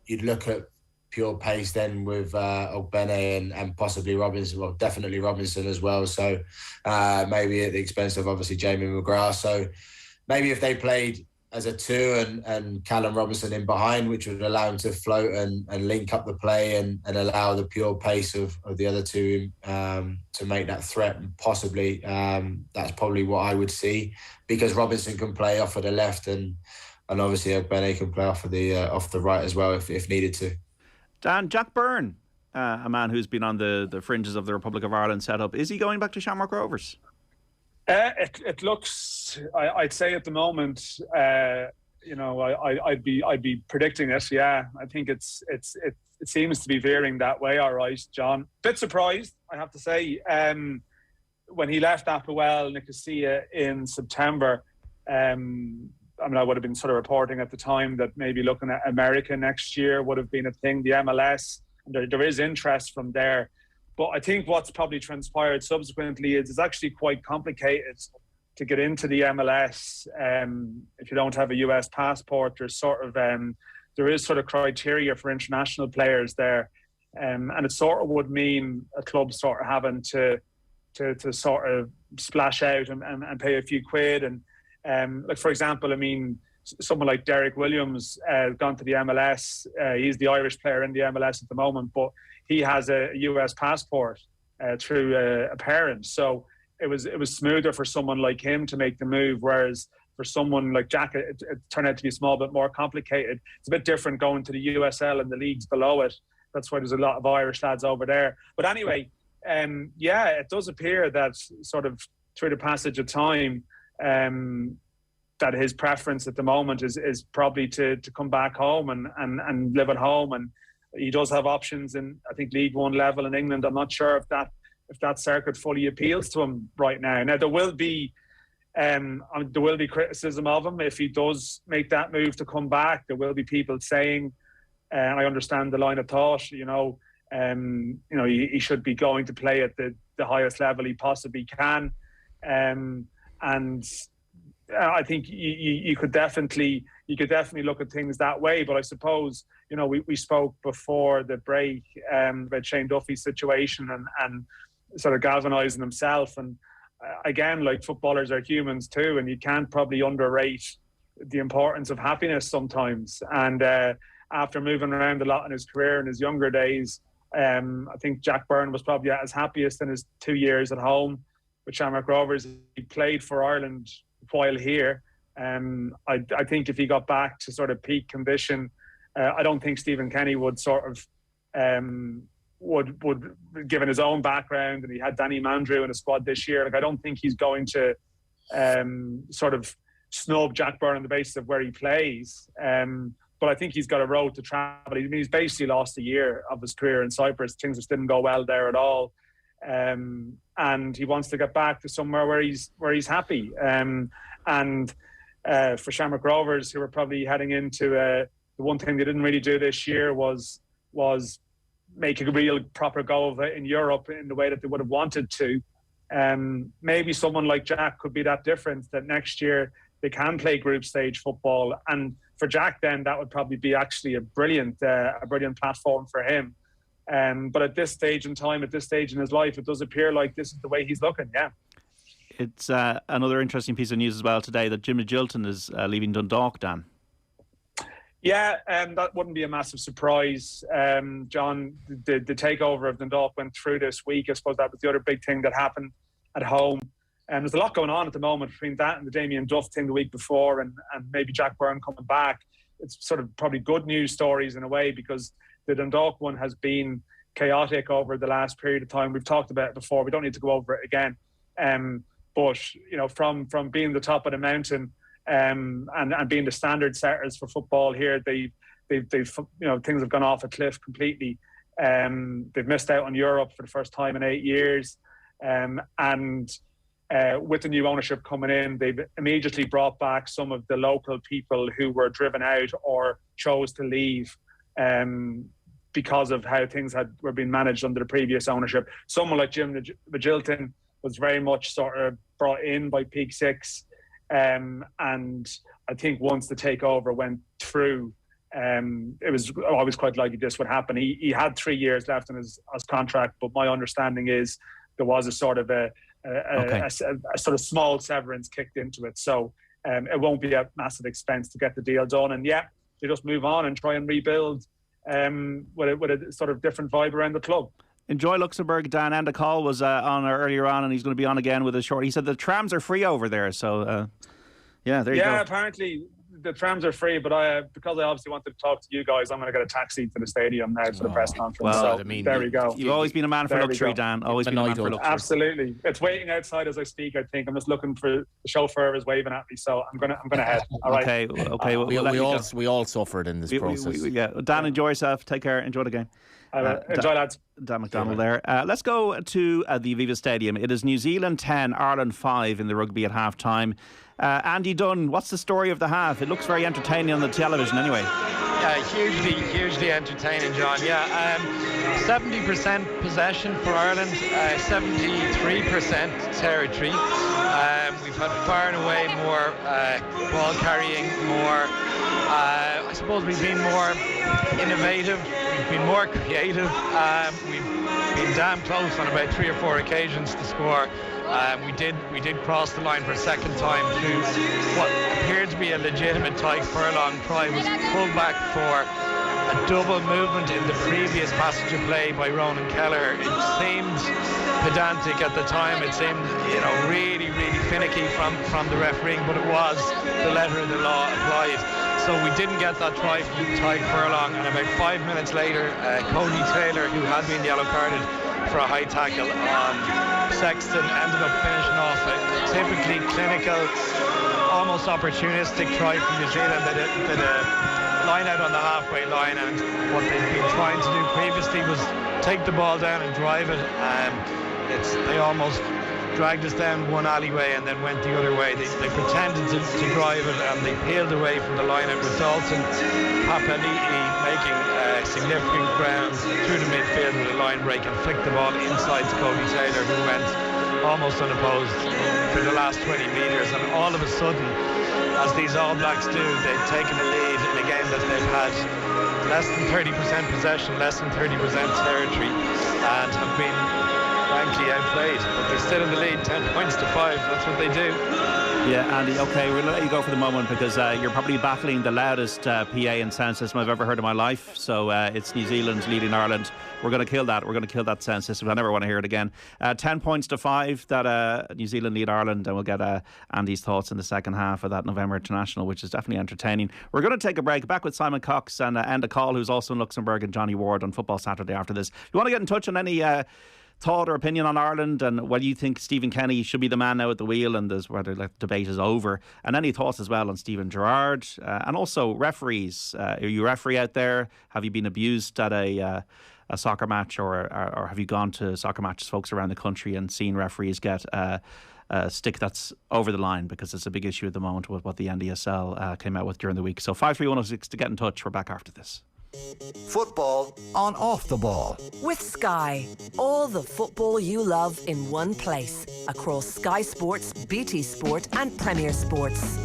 you'd look at pure pace then with Ogbene and possibly Robinson. Well, definitely Robinson as well. So maybe at the expense of obviously Jamie McGrath. So maybe if they played as a 2 and Callum Robinson in behind, which would allow him to float and link up the play and allow the pure pace of the other 2 to make that threat, possibly. That's probably what I would see, because Robinson can play off of the left and obviously Ogbene can play off of the right as well if needed to. Dan, Jack Byrne, a man who's been on the fringes of the Republic of Ireland setup, is he going back to Shamrock Rovers? It looks, I'd say at the moment, I'd be predicting it. Yeah, I think it seems to be veering that way. All right, John. Bit surprised, I have to say, when he left Apoel Nicosia in September. I would have been sort of reporting at the time that maybe looking at America next year would have been a thing, the MLS. And there is interest from there. But I think what's probably transpired subsequently is it's actually quite complicated to get into the MLS. If you don't have a US passport, there is sort of criteria for international players there. And it sort of would mean a club sort of having to sort of splash out and pay a few quid. And like, for example, I mean, someone like Derek Williams gone to the MLS. He's the Irish player in the MLS at the moment, but he has a US passport through a parent. So it was smoother for someone like him to make the move, whereas for someone like Jack, it turned out to be a small bit more complicated. It's a bit different going to the USL and the leagues below it. That's why there's a lot of Irish lads over there. But anyway, it does appear that sort of through the passage of time, that his preference at the moment is probably to come back home and live at home. And he does have options in, I think, League One level in England. I'm not sure if that circuit fully appeals to him right now. Now there will be criticism of him if he does make that move to come back. There will be people saying, I understand the line of thought, he should be going to play at the highest level he possibly can. And I think you could definitely look at things that way. But I suppose, we spoke before the break about Shane Duffy's situation and sort of galvanising himself. And again, like, footballers are humans too, and you can't probably underrate the importance of happiness sometimes. And after moving around a lot in his career in his younger days, I think Jack Byrne was probably at his happiest in his 2 years at home with Shamrock Rovers. He played for Ireland while here. I think if he got back to sort of peak condition, I don't think Stephen Kenny would sort of would given his own background, and he had Danny Mandrew in the squad this year. Like, I don't think he's going to sort of snub Jack Byrne on the basis of where he plays. But I think he's got a road to travel. He's basically lost a year of his career in Cyprus. Things just didn't go well there at all. And he wants to get back to somewhere where he's happy. For Shamrock Rovers, who are probably heading into the one thing they didn't really do this year was make a real proper go of it in Europe in the way that they would have wanted to. Maybe someone like Jack could be that difference, that next year they can play group stage football. And for Jack, then that would probably be actually a brilliant platform for him. But at this stage in time, at this stage in his life, it does appear like this is the way he's looking. Yeah. It's another interesting piece of news as well today that Jim Magilton is leaving Dundalk, Dan. Yeah, that wouldn't be a massive surprise. John, the takeover of Dundalk went through this week. I suppose that was the other big thing that happened at home. There's a lot going on at the moment between that and the Damien Duff thing the week before, and maybe Jack Byrne coming back. It's sort of probably good news stories in a way, because the Dundalk one has been chaotic over the last period of time. We've talked about it before. We don't need to go over it again. But you know, from being the top of the mountain and being the standard setters for football here, they've you know, things have gone off a cliff completely. They've missed out on Europe for the first time in 8 years, with the new ownership coming in, they've immediately brought back some of the local people who were driven out or chose to leave because of how things were being managed under the previous ownership. Someone like Jim Magilton was very much sort of brought in by Peak Six, and I think once the takeover went through, it was always quite likely this would happen. He had 3 years left in his contract, but my understanding is there was a sort of a sort of small severance kicked into it. So it won't be a massive expense to get the deal done. And yeah, they just move on and try and rebuild with a sort of different vibe around the club. Enjoy Luxembourg. Dan Endicott was on earlier on, and he's going to be on again with a short. He said the trams are free over there. So yeah, there you go. Yeah, apparently the trams are free, but because I obviously wanted to talk to you guys, I'm going to get a taxi to the stadium now for the press conference. Well, so I mean, there we go. You've always been a man for luxury, Dan. Always been a man for luxury. Absolutely. It's waiting outside as I speak. I think I'm just looking for the chauffeur is waving at me, so I'm gonna head. All right. Okay. We all suffered in this process. Yeah. Dan, enjoy yourself. Take care. Enjoy the game. Enjoy, lads. Dan McDonnell there. Let's go to the Aviva Stadium. It is New Zealand 10, Ireland 5 in the rugby at half time. Andy Dunn, what's the story of the half? It looks very entertaining on the television anyway. Yeah, hugely entertaining, John. Yeah, 70% possession for Ireland, 73% territory. We've had far and away more ball carrying, more. I suppose we've been more innovative, we've been more creative. We've been damn close on about 3 or 4 occasions to score. We did cross the line for a second time through what appeared to be a legitimate Tyke Furlong try. Was pulled back for a double movement in the previous passage of play by Ronan Kelleher. It seemed pedantic at the time. It seemed, really finicky from the refereeing, but it was the letter of the law applied. So we didn't get that try from Tyke Furlong, and about 5 minutes later, Cody Taylor, who had been yellow carded for a high tackle on Sexton, ended up finishing off a typically clinical, almost opportunistic try from New Zealand. They did a line out on the halfway line, and what they'd been trying to do previously was take the ball down and drive it. They almost dragged us down one alleyway and then went the other way. They pretended to drive it, and they peeled away from the line out with Dalton Papali'i making significant ground through the midfield with a line break and flicked the ball inside to Cody Taylor, who went almost unopposed for the last 20 metres. And all of a sudden, as these All Blacks do, they've taken a lead in a game that they've had less than 30% possession, less than 30% territory, and have been frankly outplayed. But they're still in the lead, 10 points to 5. That's what they do. Yeah, Andy, okay, we'll let you go for the moment because you're probably battling the loudest PA and sound system I've ever heard in my life. So it's New Zealand leading Ireland. We're going to kill that. We're going to kill that sound system. I never want to hear it again. 10 points to 5 that New Zealand lead Ireland, and we'll get Andy's thoughts in the second half of that November international, which is definitely entertaining. We're going to take a break. Back with Simon Cox and Enda Call, who's also in Luxembourg, and Johnny Ward on Football Saturday after this. If you want to get in touch on any thought or opinion on Ireland and whether you think Stephen Kenny should be the man now at the wheel and there's whether the debate is over, and any thoughts as well on Steven Gerrard and also referees. Are you a referee out there? Have you been abused at a soccer match or have you gone to soccer matches, folks around the country, and seen referees get a stick that's over the line? Because it's a big issue at the moment with what the NDSL came out with during the week. So 53106 to get in touch. We're back after this. Football on Off the Ball. With Sky. All the football you love in one place. Across Sky Sports, BT Sport and Premier Sports.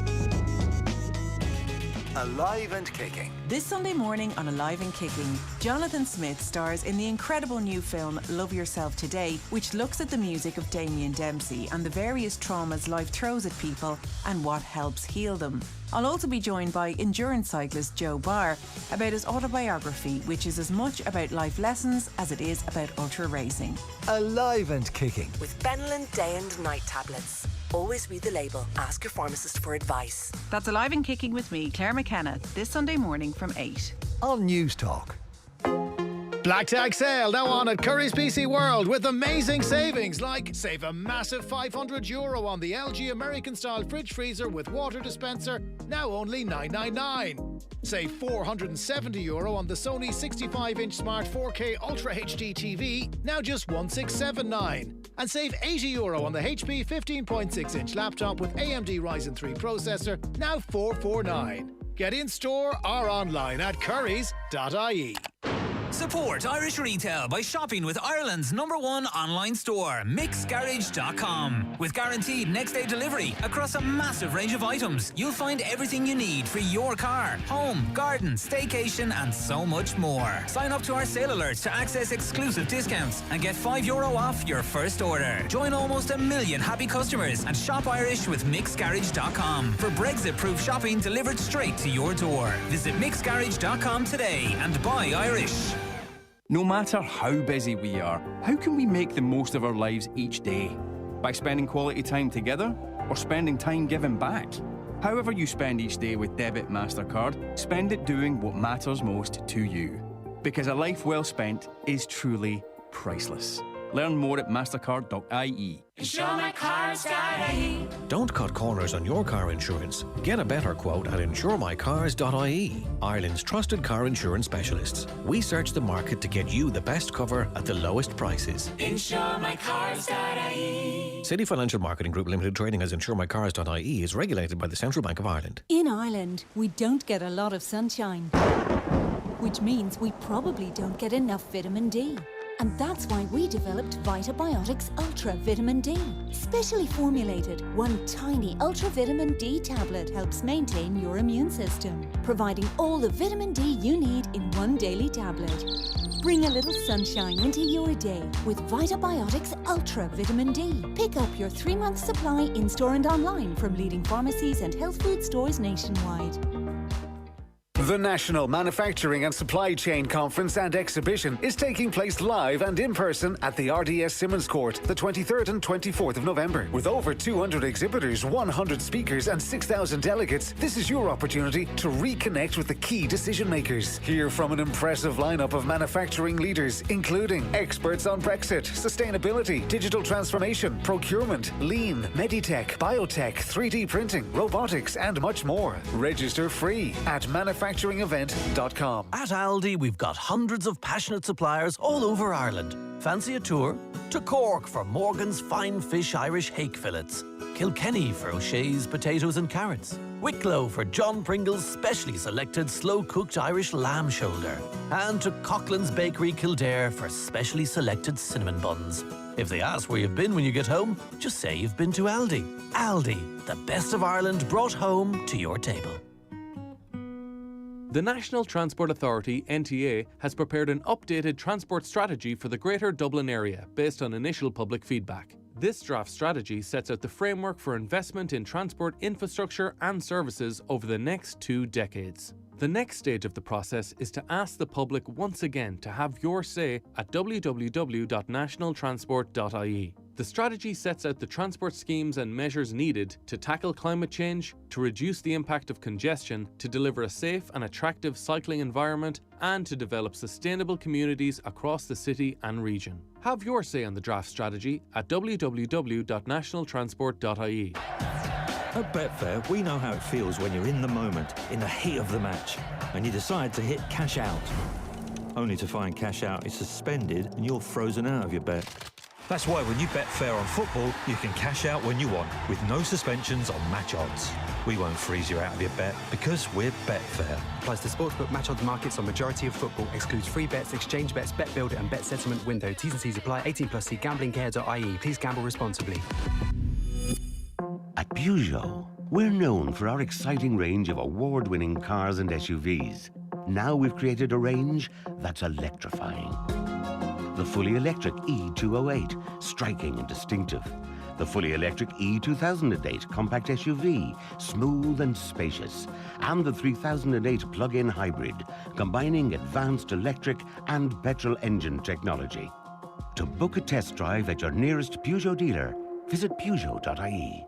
Alive and Kicking. This Sunday morning on Alive and Kicking, Jonathan Smith stars in the incredible new film Love Yourself Today, which looks at the music of Damien Dempsey and the various traumas life throws at people and what helps heal them. I'll also be joined by endurance cyclist Joe Barr about his autobiography, which is as much about life lessons as it is about ultra racing. Alive and Kicking. With Benelin Day and Night tablets. Always read the label. Ask your pharmacist for advice. That's Alive and Kicking with me, Claire McKenna, this Sunday morning from 8. On News Talk. Black Tag Sale now on at Curry's PC World with amazing savings, like save a massive €500 on the LG American style fridge freezer with water dispenser, now only $999. Save €470 on the Sony 65-inch smart 4K Ultra HD TV, now just $1,679. And save €80 on the HP 15.6-inch laptop with AMD Ryzen 3 processor, now $449. Get in store or online at currys.ie. Support Irish retail by shopping with Ireland's #1 online store, mixgarage.com. With guaranteed next day delivery across a massive range of items, you'll find everything you need for your car, home, garden, staycation and so much more. Sign up to our sale alerts to access exclusive discounts and get €5 off your first order. Join almost 1 million happy customers and shop Irish with mixgarage.com for Brexit-proof shopping delivered straight to your door. Visit mixgarage.com today and buy Irish. No matter how busy we are, how can we make the most of our lives each day? By spending quality time together or spending time giving back? However you spend each day with Debit MasterCard, spend it doing what matters most to you. Because a life well spent is truly priceless. Learn more at mastercard.ie. InsureMyCars.ie. Don't cut corners on your car insurance. Get a better quote at InsureMyCars.ie. Ireland's trusted car insurance specialists. We search the market to get you the best cover at the lowest prices. InsureMyCars.ie. City Financial Marketing Group Limited, trading as InsureMyCars.ie, is regulated by the Central Bank of Ireland. In Ireland, we don't get a lot of sunshine, which means we probably don't get enough vitamin D. And that's why we developed VitaBiotics Ultra Vitamin D. Specially formulated, one tiny Ultra Vitamin D tablet helps maintain your immune system, providing all the vitamin D you need in one daily tablet. Bring a little sunshine into your day with VitaBiotics Ultra Vitamin D. Pick up your 3-month supply in-store and online from leading pharmacies and health food stores nationwide. The National Manufacturing and Supply Chain Conference and Exhibition is taking place live and in person at the RDS Simmons Court, the 23rd and 24th of November. With over 200 exhibitors, 100 speakers and 6,000 delegates, this is your opportunity to reconnect with the key decision makers. Hear from an impressive lineup of manufacturing leaders, including experts on Brexit, sustainability, digital transformation, procurement, lean, meditech, biotech, 3D printing, robotics and much more. Register free at manufacturingevent.com. At Aldi, we've got hundreds of passionate suppliers all over Ireland. Fancy a tour? To Cork for Morgan's fine fish Irish hake fillets. Kilkenny for O'Shea's potatoes and carrots. Wicklow for John Pringle's specially selected slow-cooked Irish lamb shoulder. And to Coughlin's Bakery Kildare for specially selected cinnamon buns. If they ask where you've been when you get home, just say you've been to Aldi. Aldi, the best of Ireland brought home to your table. The National Transport Authority, NTA, has prepared an updated transport strategy for the Greater Dublin area based on initial public feedback. This draft strategy sets out the framework for investment in transport infrastructure and services over the next 2 decades. The next stage of the process is to ask the public once again to have your say at www.nationaltransport.ie. The strategy sets out the transport schemes and measures needed to tackle climate change, to reduce the impact of congestion, to deliver a safe and attractive cycling environment, and to develop sustainable communities across the city and region. Have your say on the draft strategy at www.nationaltransport.ie. At Betfair, we know how it feels when you're in the moment, in the heat of the match, and you decide to hit cash out. Only to find cash out is suspended and you're frozen out of your bet. That's why when you bet fair on football, you can cash out when you want, with no suspensions on match odds. We won't freeze you out of your bet because we're Betfair. Applies to sportsbook match odds markets on majority of football. Excludes free bets, exchange bets, bet builder and bet settlement window. T's and C's apply. 18+. See gamblingcare.ie. Please gamble responsibly. At Peugeot, we're known for our exciting range of award-winning cars and SUVs. Now we've created a range that's electrifying. The fully electric E208, striking and distinctive. The fully electric E2008 compact SUV, smooth and spacious. And the 3008 plug-in hybrid, combining advanced electric and petrol engine technology. To book a test drive at your nearest Peugeot dealer, visit Peugeot.ie.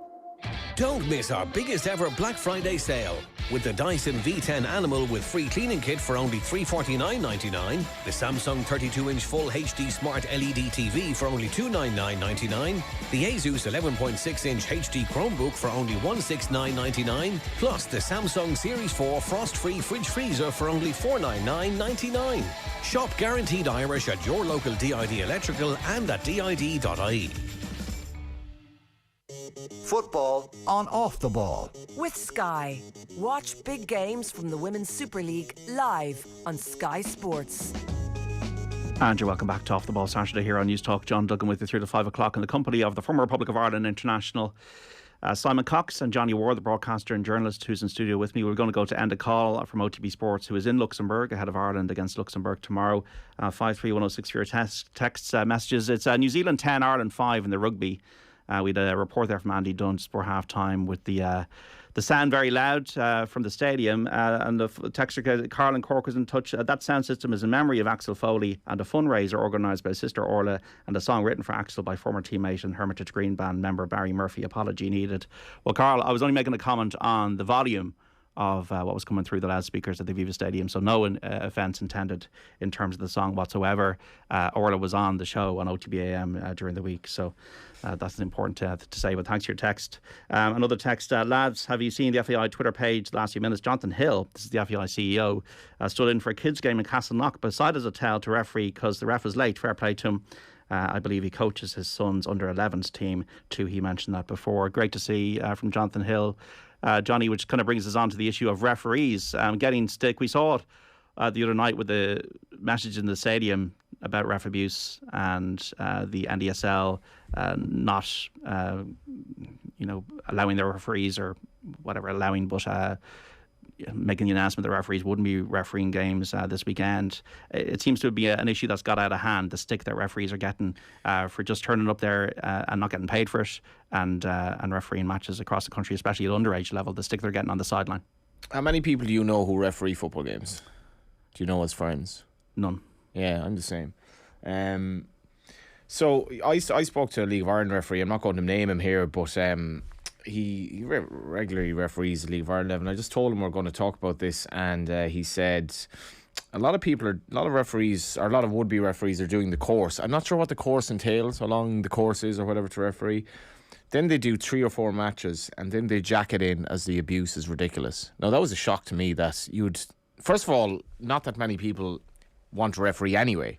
Don't miss our biggest ever Black Friday sale. With the Dyson V10 Animal with free cleaning kit for only $349.99, the Samsung 32-inch Full HD Smart LED TV for only $299.99, the Asus 11.6-inch HD Chromebook for only $169.99, plus the Samsung Series 4 Frost-Free Fridge Freezer for only $499.99. Shop Guaranteed Irish at your local DID Electrical and at DID.ie. Football on Off the Ball. With Sky. Watch big games from the Women's Super League live on Sky Sports. And you're welcome back to Off the Ball Saturday here on News Talk. John Duggan with you through to 5 o'clock in the company of the former Republic of Ireland international Simon Cox and Johnny Ward, the broadcaster and journalist who's in studio with me. We're going to go to end a call from OTB Sports, who is in Luxembourg ahead of Ireland against Luxembourg tomorrow. 53106 for your text messages. It's New Zealand 10, Ireland 5 in the rugby. We had a report there from Andy Dunn before half-time with the sound very loud from the stadium. And the texter, Carl in Cork, was in touch. That sound system is in memory of Axel Foley and a fundraiser organised by sister Orla and a song written for Axel by former teammate and Hermitage Green Band member Barry Murphy. Apology needed. Well, Carl, I was only making a comment on the volume of what was coming through the loudspeakers at the Viva Stadium, so no offence intended in terms of the song whatsoever. Orla was on the show on OTB AM during the week, so that's important to say, but thanks for your text. Another text, lads, have you seen the FAI Twitter page the last few minutes? Jonathan Hill, this is the FAI CEO, stood in for a kids game in Castleknock beside his hotel to referee because the ref was late. Fair play to him. I believe he coaches his son's under-11s team too. He mentioned that before. Great to see from Jonathan Hill. Johnny, which kind of brings us on to the issue of referees getting stick. We saw it the other night with the message in the stadium about ref abuse and the NDSL not, allowing their referees or whatever, but making the announcement that referees wouldn't be refereeing games this weekend. It seems to be an issue that's got out of hand, the stick that referees are getting for just turning up there and not getting paid for it and refereeing matches across the country, especially at underage level, the stick they're getting on the sideline. How many people do you know who referee football games? Do you know as friends? None. Yeah, I'm the same. So I spoke to a League of Ireland referee. I'm not going to name him here, but he regularly referees the League of Ireland level. And I just told him we're going to talk about this, and he said a lot of referees, or a lot of would-be referees, are doing the course. I'm not sure what the course entails, how long the course is or whatever to referee. Then they do 3 or 4 matches, and then they jack it in as the abuse is ridiculous. Now, that was a shock to me that first of all, not that many people want to referee anyway.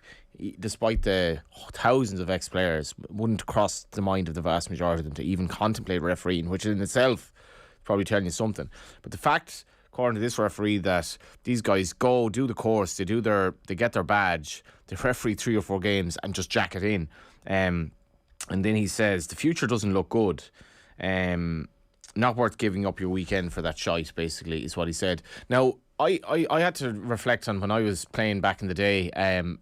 Despite the thousands of ex-players, wouldn't cross the mind of the vast majority of them to even contemplate refereeing, which in itself is probably telling you something. But the fact, according to this referee, that these guys go, do the course, they get their badge, they referee 3 or 4 games and just jack it in. And then he says, the future doesn't look good. Not worth giving up your weekend for that shite, basically, is what he said. Now, I had to reflect on when I was playing back in the day, and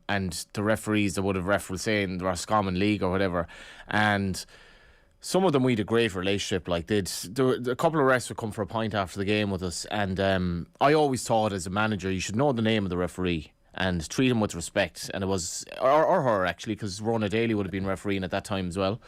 the referees that would have refereed, say, in the Roscommon League or whatever, and some of them we had a great relationship. Like a couple of refs would come for a pint after the game with us, and I always thought as a manager you should know the name of the referee and treat him with respect. And it was or her actually, because Rona Daly would have been refereeing at that time as well.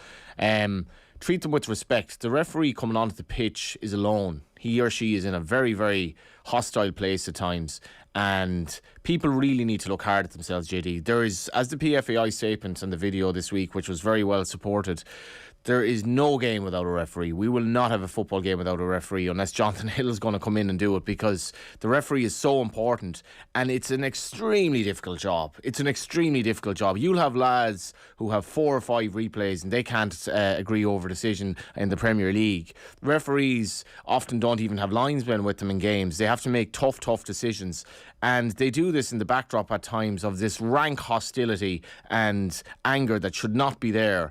Treat them with respect. The referee coming onto the pitch is alone. He or she is in a very, very hostile place at times, and people really need to look hard at themselves, JD. There is, as the PFAI statement on the video this week, which was very well supported, there is no game without a referee. We will not have a football game without a referee unless Jonathan Hill is going to come in and do it, because the referee is so important, and it's an extremely difficult job. It's an extremely difficult job. You'll have lads who have 4 or 5 replays and they can't agree over decision in the Premier League. Referees often don't even have linesmen with them in games. They have to make tough decisions, and they do this in the backdrop at times of this rank hostility and anger that should not be there.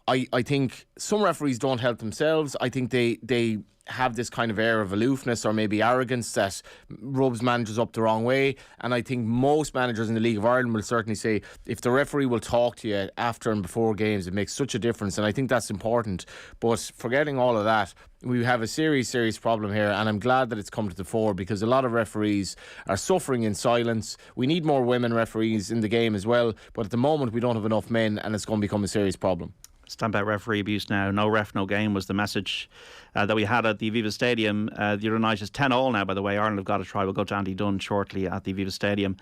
I think some referees don't help themselves. I think they have this kind of air of aloofness or maybe arrogance that rubs managers up the wrong way. And I think most managers in the League of Ireland will certainly say if the referee will talk to you after and before games, it makes such a difference. And I think that's important. But forgetting all of that, we have a serious problem here, and I'm glad that it's come to the fore, because a lot of referees are suffering in silence. We need more women referees in the game as well, but at the moment we don't have enough men, and it's going to become a serious problem. Stand out referee abuse now. No ref, no game was the message that we had at the Aviva Stadium the other night. It's 10-all now, by the way. Ireland have got a try. We'll go to Andy Dunn shortly at the Aviva Stadium.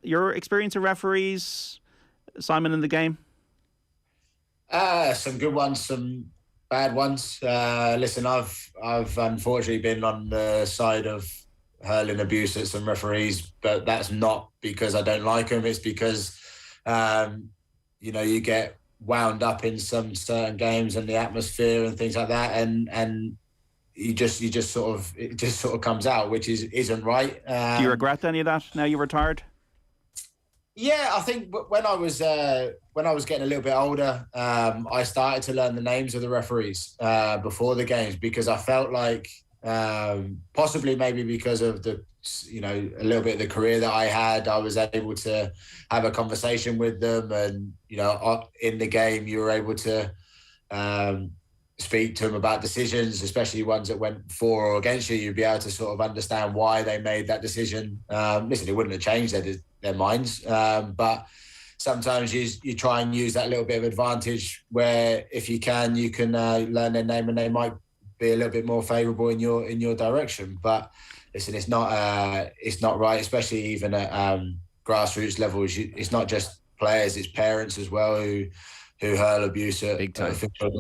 Your experience of referees, Simon, in the game? Some good ones, some bad ones. Listen, I've unfortunately been on the side of hurling abuse at some referees, but that's not because I don't like them. It's because you get wound up in some certain games and the atmosphere and things like that, and you just sort of comes out, which isn't right. Do you regret any of that now you're retired? Yeah, I think when I was getting a little bit older, I started to learn the names of the referees before the games, because I felt like possibly maybe because of a little bit of the career that I had, I was able to have a conversation with them, and in the game you were able to speak to them about decisions, especially ones that went for or against you. You'd be able to sort of understand why they made that decision. Listen, it wouldn't have changed their minds, but sometimes you try and use that little bit of advantage where, if you can learn their name, and they might be a little bit more favourable in your direction. But listen, it's not right, especially even at grassroots levels. It's not just players, it's parents as well who hurl abuse at big time,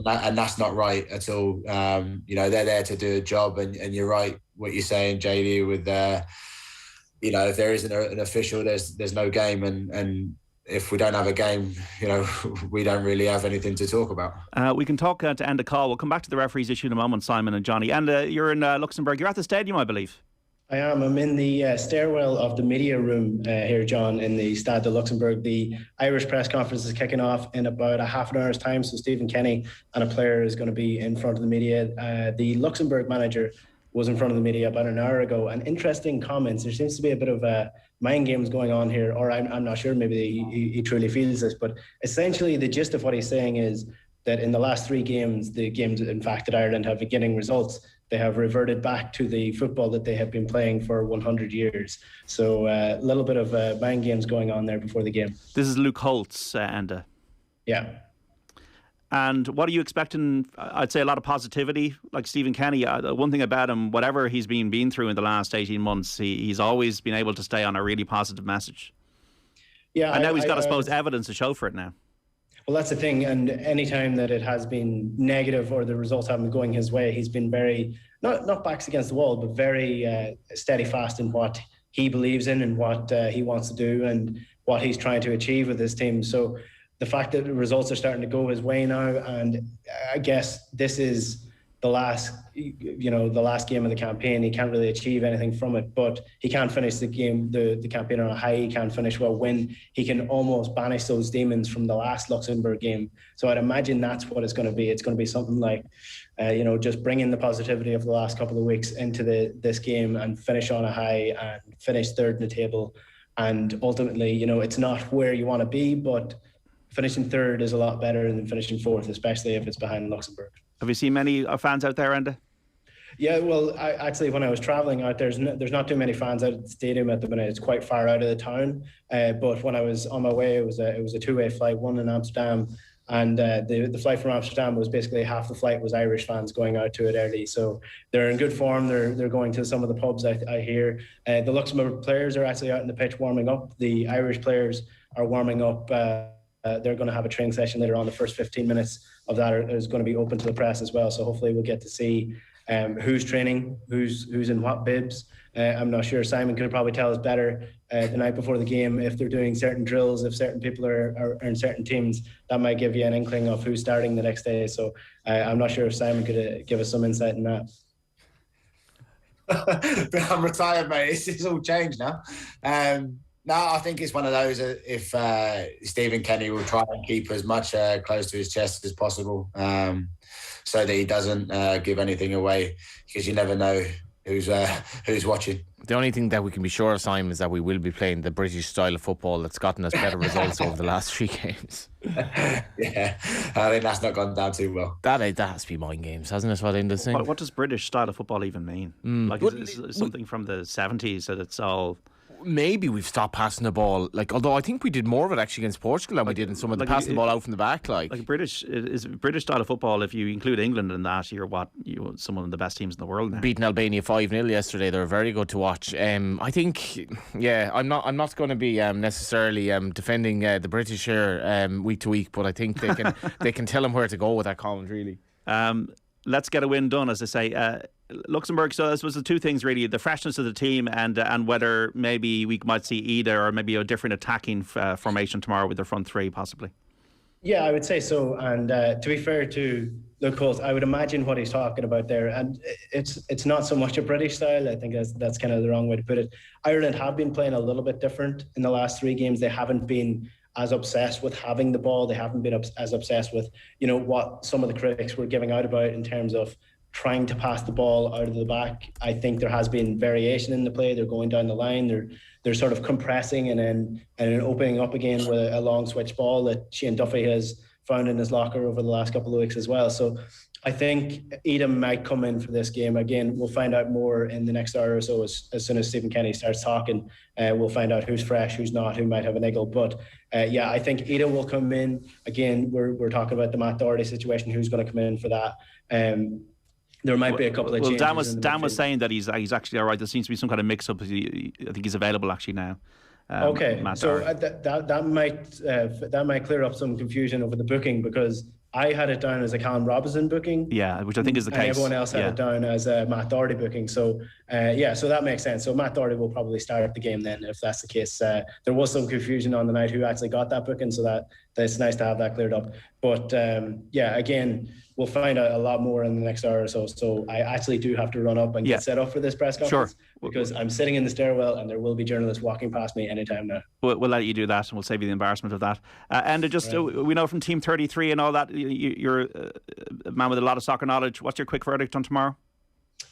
and that's not right at all. They're there to do a job, and you're right what you're saying, JD, with if there isn't an official, there's no game, and if we don't have a game, we don't really have anything to talk about. We can talk to end the call. We'll come back to the referees issue in a moment, Simon and Johnny. And you're in Luxembourg. You're at the stadium, I believe. I am. I'm in the stairwell of the media room here, John, in the Stade de Luxembourg. The Irish press conference is kicking off in about a half an hour's time. So Stephen Kenny and a player is going to be in front of the media. The Luxembourg manager was in front of the media about an hour ago. And interesting comments. There seems to be a bit of mind games going on here, or I'm not sure. Maybe he truly feels this. But essentially, the gist of what he's saying is that in the last 3 games, the games, in fact, that Ireland have been getting results, they have reverted back to the football that they have been playing for 100 years. So a little bit of mind games going on there before the game. This is Luke Holtz, Enda. Yeah. And what are you expecting? I'd say a lot of positivity, like Stephen Kenny. One thing about him, whatever he's been through in the last 18 months, he's always been able to stay on a really positive message. Yeah. And now he's got, I suppose, evidence to show for it now. Well, that's the thing. And any time that it has been negative or the results haven't been going his way, he's been very, not backs against the wall, but very steadfast in what he believes in and what he wants to do and what he's trying to achieve with his team. So the fact that the results are starting to go his way now, and I guess this is the last game of the campaign. He can't really achieve anything from it, but he can't finish the game, the campaign on a high. He can't finish well win. He can almost banish those demons from the last Luxembourg game. So I'd imagine that's what it's going to be. It's going to be something like, just bring in the positivity of the last couple of weeks into this game and finish on a high and finish third in the table. And ultimately, it's not where you want to be, but finishing third is a lot better than finishing fourth, especially if it's behind Luxembourg. Have you seen many fans out there, Enda? Yeah, well, actually, when I was travelling out, there's not too many fans out at the stadium at the minute. It's quite far out of the town. But when I was on my way, it was a two-way flight, one in Amsterdam, and the flight from Amsterdam was basically half the flight was Irish fans going out to it early. So they're in good form. They're going to some of the pubs, I hear. The Luxembourg players are actually out in the pitch warming up. The Irish players are warming up. They're going to have a training session later on. The first 15 minutes of that is going to be open to the press as well. So hopefully we'll get to see who's training, who's in what bibs. I'm not sure. Simon could probably tell us better the night before the game if they're doing certain drills, if certain people are in certain teams. That might give you an inkling of who's starting the next day. So I'm not sure if Simon could give us some insight in that. But I'm retired, mate. It's all changed now. No, I think it's one of those. If Stephen Kenny will try and keep as much close to his chest as possible, so that he doesn't give anything away, because you never know who's watching. The only thing that we can be sure of, Simon, is that we will be playing the British style of football that's gotten us better results over the last 3 games. Yeah, I think that's not gone down too well. That has to be mind games, hasn't it? What Enda's saying. What does British style of football even mean? Like, is it something from the 70s that it's all... Maybe we've stopped passing the ball. Like, although I think we did more of it actually against Portugal than we did in some of the passing the ball out from the back. Like British style of football. If you include England in that, you're some of the best teams in the world now. Beating Albania 5-0 yesterday. They were very good to watch. I think, I'm not going to be necessarily defending the British here week to week, but I think they can tell them where to go with that comment. Really. Let's get a win done, as they say. Luxembourg, so this was the two things really, the freshness of the team and whether maybe we might see either or maybe a different attacking formation tomorrow with their front three possibly. Yeah, I would say so. And to be fair to Luke Holt, I would imagine what he's talking about there. And it's not so much a British style. I think that's kind of the wrong way to put it. Ireland have been playing a little bit different in the last 3 games. They haven't been as obsessed with having the ball. They haven't been as obsessed with, what some of the critics were giving out about in terms of trying to pass the ball out of the back. I think there has been variation in the play. They're going down the line. They're sort of compressing and then opening up again with a long switch ball that Shane Duffy has found in his locker over the last couple of weeks as well. So I think Edam might come in for this game. Again, we'll find out more in the next hour or so as soon as Stephen Kenny starts talking. We'll find out who's fresh, who's not, who might have a niggle. But I think Edam will come in. Again, we're talking about the Matt Doherty situation, who's going to come in for that. There might be a couple of changes. Dan was saying that he's actually all right. There seems to be some kind of mix-up. I think he's available actually now. Okay, so that might clear up some confusion over the booking, because I had it down as a Callum Robinson booking. Yeah, which I think is the case. And everyone else had it down as a Matt Doherty booking. So, so that makes sense. So Matt Doherty will probably start the game then, if that's the case. There was some confusion on the night who actually got that booking, so that's nice to have that cleared up. But, again, we'll find out a lot more in the next hour or so. So I actually do have to run up and get set up for this press conference. Sure. Because I'm sitting in the stairwell and there will be journalists walking past me anytime now. We'll let you do that and we'll save you the embarrassment of that. And we know from Team 33 and all that, you're a man with a lot of soccer knowledge. What's your quick verdict on tomorrow?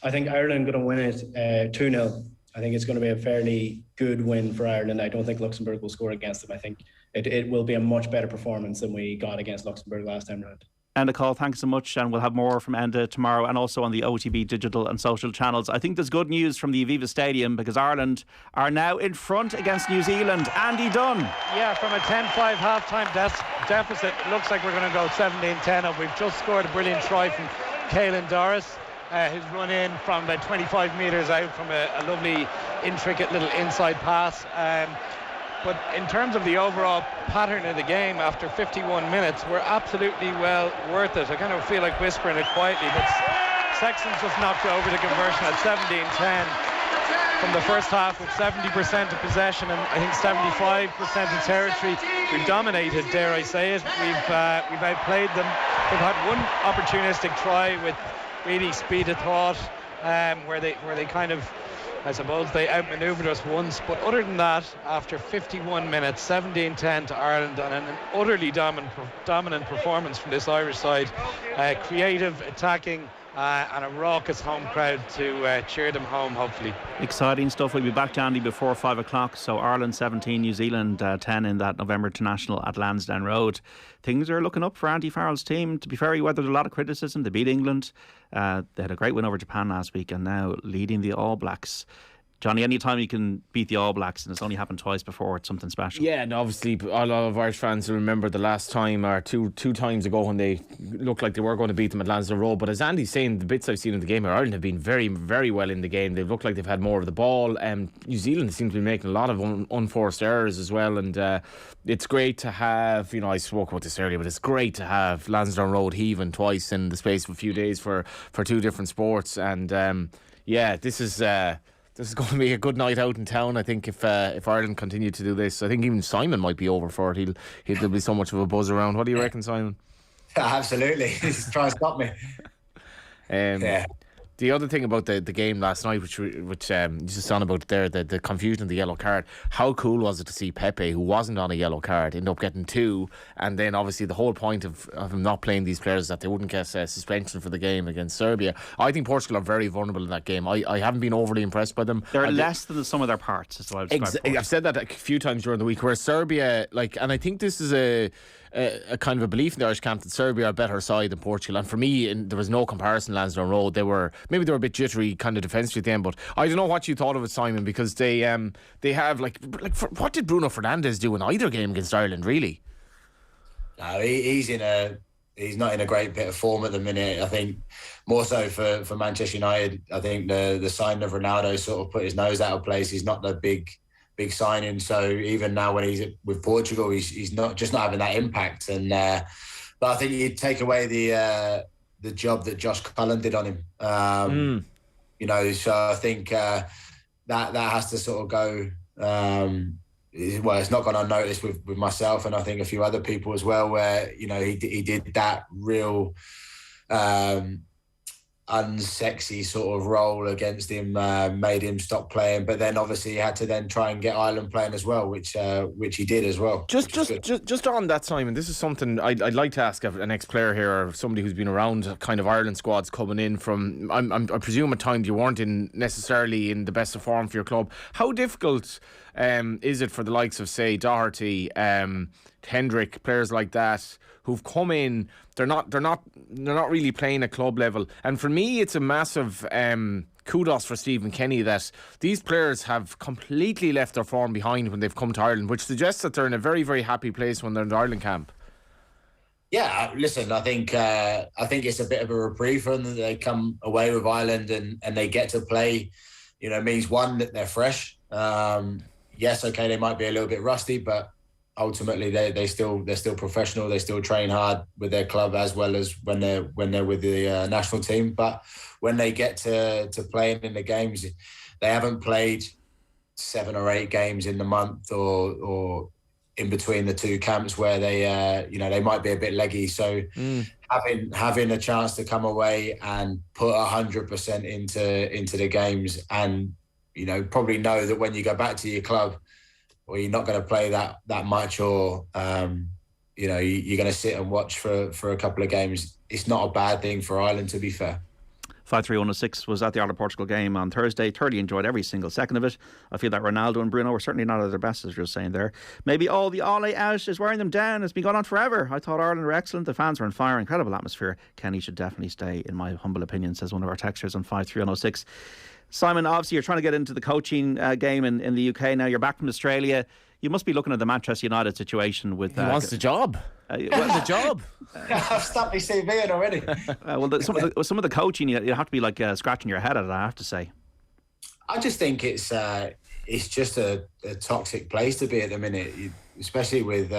I think Ireland are going to win it 2-0. I think it's going to be a fairly good win for Ireland. I don't think Luxembourg will score against them. I think it will be a much better performance than we got against Luxembourg last time around. Enda Call, thanks so much, and we'll have more from Enda tomorrow and also on the OTB digital and social channels. I think there's good news from the Aviva Stadium because Ireland are now in front against New Zealand. Andy Dunn. Yeah, from a 10-5 half-time deficit, looks like we're going to go 17-10 up. We've just scored a brilliant try from Caelan Doris, who's run in from about 25 metres out from a lovely, intricate little inside pass. But in terms of the overall pattern of the game, after 51 minutes, we're absolutely well worth it. I kind of feel like whispering it quietly, but Sexton's just knocked over the conversion at 17-10 from the first half with 70% of possession and I think 75% of territory. We've dominated, dare I say it. We've outplayed them. We've had one opportunistic try with really speed of thought, where they kind of, I suppose they outmaneuvered us once, but other than that, after 51 minutes, 17-10 to Ireland, and an utterly dominant performance from this Irish side. Creative, attacking, and a raucous home crowd to cheer them home, hopefully. Exciting stuff. We'll be back to Andy before 5 o'clock. So Ireland 17, New Zealand 10 in that November International at Lansdowne Road. Things are looking up for Andy Farrell's team. To be fair, he weathered a lot of criticism. They beat England. They had a great win over Japan last week and now leading the All Blacks. Johnny, any time you can beat the All Blacks, and it's only happened twice before, it's something special. Yeah, and obviously a lot of Irish fans will remember the last time or two times ago when they looked like they were going to beat them at Lansdowne Road. But as Andy's saying, the bits I've seen in the game, Ireland have been very, very well in the game. They've looked like they've had more of the ball. New Zealand seems to be making a lot of unforced errors as well. And it's great to have, I spoke about this earlier, but it's great to have Lansdowne Road heaving twice in the space of a few days for two different sports. And this is going to be a good night out in town. I think if Ireland continue to do this, I think even Simon might be over for it. There'll be so much of a buzz around. What do you reckon, Simon? Absolutely. He's trying to stop me. Yeah. The other thing about the game last night, which just on about there, the confusion of the yellow card. How cool was it to see Pepe, who wasn't on a yellow card, end up getting 2, and then obviously the whole point of him not playing these players is that they wouldn't get suspension for the game against Serbia. I think Portugal are very vulnerable in that game. I haven't been overly impressed by them. They're less than the sum of their parts, is what I've said that a few times during the week. Whereas Serbia, and I think this is a kind of a belief in the Irish camp that Serbia are a better side than Portugal, and for me there was no comparison. Lansdowne Road, they were a bit jittery kind of defensively at the end, but I don't know what you thought of it, Simon, because they have what did Bruno Fernandes do in either game against Ireland, really? No, he's not in a great bit of form at the minute. I think more so for Manchester United. I think the signing of Ronaldo sort of put his nose out of place. He's not the big signing, so even now when he's with Portugal, he's not having that impact. And but I think you'd take away the job that Josh Cullen did on him. So I think that has to sort of go. It's not gone unnoticed with myself and I think a few other people as well, where he did that real unsexy sort of role against him, made him stop playing, but then obviously he had to then try and get Ireland playing as well, which he did as well. Just on that, Simon, this is something I'd like to ask an ex-player here, or somebody who's been around kind of Ireland squads coming in from, I presume at times you weren't necessarily in the best of form for your club. How difficult is it for the likes of, say, Doherty, Hendrick, players like that, who've come in, they're not really playing at club level, and for me it's a massive kudos for Stephen Kenny that these players have completely left their form behind when they've come to Ireland, which suggests that they're in a very, very happy place when they're in the Ireland camp. Yeah, listen, I think it's a bit of a reprieve for them that they come away with Ireland and they get to play. It means one, that they're fresh. Yes, okay, they might be a little bit rusty, but ultimately they're still professional. They still train hard with their club as well as when they're with the national team. But when they get to playing in the games, they haven't played 7 or 8 games in the month or in between the two camps where they might be a bit leggy. So having a chance to come away and put 100% into the games, and probably know that when you go back to your club, or you're not going to play that much, or you're going to sit and watch for a couple of games, it's not a bad thing for Ireland, to be fair. 53106 was at the Ireland-Portugal game on Thursday. Thoroughly enjoyed every single second of it. I feel that Ronaldo and Bruno were certainly not at their best, as you're saying there. Maybe all the Ole out is wearing them down. It's been going on forever. I thought Ireland were excellent. The fans were on fire. Incredible atmosphere. Kenny should definitely stay, in my humble opinion, says one of our texters on 53106. Simon, obviously you're trying to get into the coaching game in the UK now. You're back from Australia. You must be looking at the Manchester United situation with... He wants the job. The job. I've stopped my CV in already. Some of the coaching, you have to be like scratching your head at it, I have to say. I just think it's just a toxic place to be at the minute, especially with...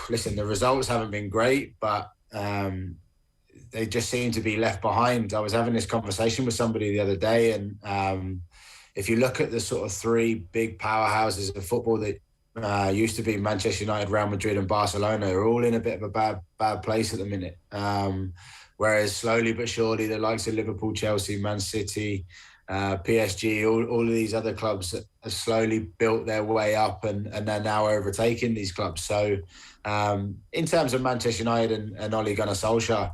listen, the results haven't been great, but... they just seem to be left behind. I was having this conversation with somebody the other day, and if you look at the sort of 3 big powerhouses of football that used to be Manchester United, Real Madrid and Barcelona, are all in a bit of a bad place at the minute. Whereas slowly but surely the likes of Liverpool, Chelsea, Man City, PSG, all of these other clubs have slowly built their way up and they're now overtaking these clubs. So in terms of Manchester United and Ole Gunnar Solskjaer,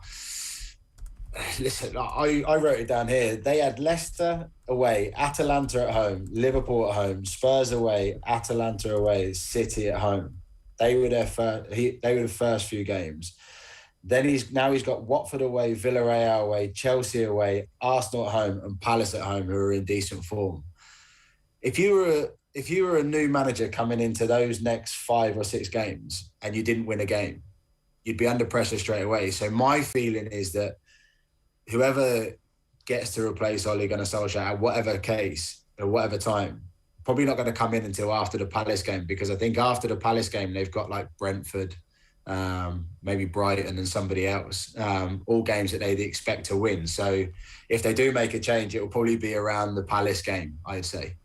Listen, I wrote it down here. They had Leicester away, Atalanta at home, Liverpool at home, Spurs away, Atalanta away, City at home. They were their first few games. Then he's got Watford away, Villarreal away, Chelsea away, Arsenal at home, and Palace at home, who are in decent form. If you were a new manager coming into those next 5 or 6 games and you didn't win a game, you'd be under pressure straight away. So my feeling is that whoever gets to replace Ole Gunnar Solskjaer at whatever case or whatever time, probably not going to come in until after the Palace game, because I think after the Palace game they've got like Brentford, maybe Brighton and somebody else, all games that they'd expect to win. So if they do make a change, it will probably be around the Palace game, I'd say.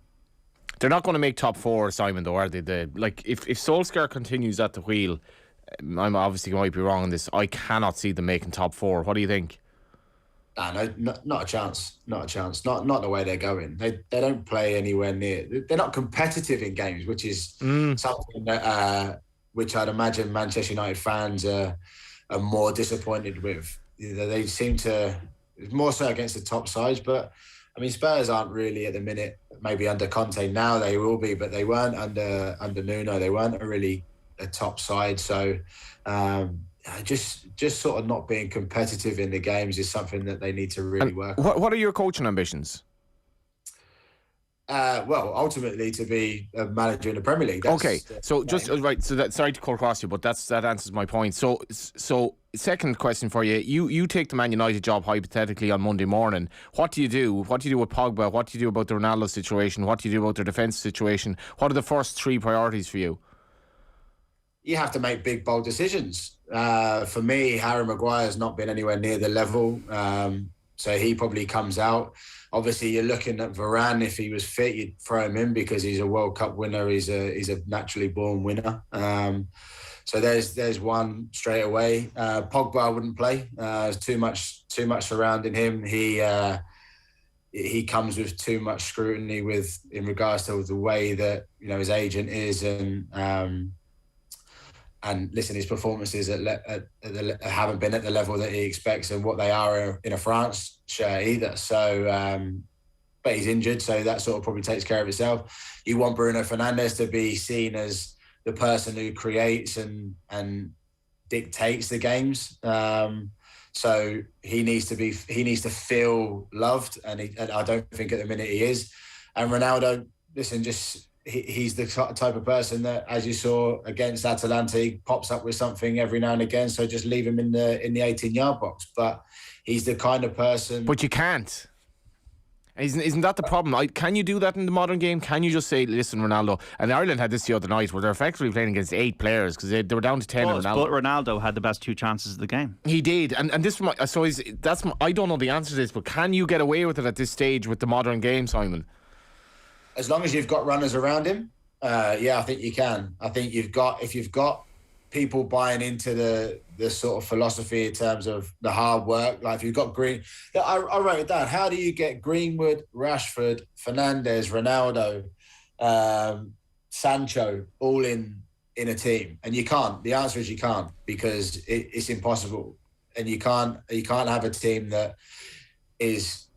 They're not going to make top 4, Simon, though, are they? If Solskjaer continues at the wheel, I'm obviously might be wrong on this, I cannot see them making top 4. What do you think? No, not a chance. Not a chance. Not the way they're going. They don't play anywhere near. They're not competitive in games, which is something that which I'd imagine Manchester United fans are more disappointed with. They seem to, more so against the top sides, but I mean Spurs aren't really at the minute. Maybe under Conte now they will be, but they weren't under Nuno. They weren't really a top side. So just sort of not being competitive in the games is something that they need to really work on. What are your coaching ambitions? Well, ultimately to be a manager in the Premier League. So sorry to cut across you, but that answers my point. So second question for you. You take the Man United job hypothetically on Monday morning. What do you do? What do you do with Pogba? What do you do about the Ronaldo situation? What do you do about their defence situation? What are the first 3 priorities for you? You have to make big, bold decisions. For me, Harry Maguire's not been anywhere near the level. So he probably comes out. Obviously, you're looking at Varane. If he was fit, you'd throw him in because he's a World Cup winner. He's a naturally born winner. So there's one straight away. Pogba I wouldn't play. There's too much surrounding him. He comes with too much scrutiny in regards to the way that his agent is and listen, his performances haven't been at the level that he expects and what they are in a France shirt either. So, but he's injured, so that sort of probably takes care of itself. You want Bruno Fernandes to be seen as the person who creates and dictates the games. So he needs to feel loved, and I don't think at the minute he is. And Ronaldo, listen, he's the type of person that, as you saw against Atalanta, he pops up with something every now and again. So just leave him in the 18-yard box. But he's the kind of person. But you can't. Isn't that the problem? Can you do that in the modern game? Can you just say, listen, Ronaldo? And Ireland had this the other night where they're effectively playing against 8 players because they were down to 10. But Ronaldo had the best 2 chances of the game. He did, and this I don't know the answer to this, but can you get away with it at this stage with the modern game, Simon? As long as you've got runners around him, I think you can. I think if you've got people buying into the sort of philosophy in terms of the hard work, like if you've got I wrote it down. How do you get Greenwood, Rashford, Fernandes, Ronaldo, Sancho all in a team? And you can't. The answer is you can't, because it's impossible. And you can't have a team that is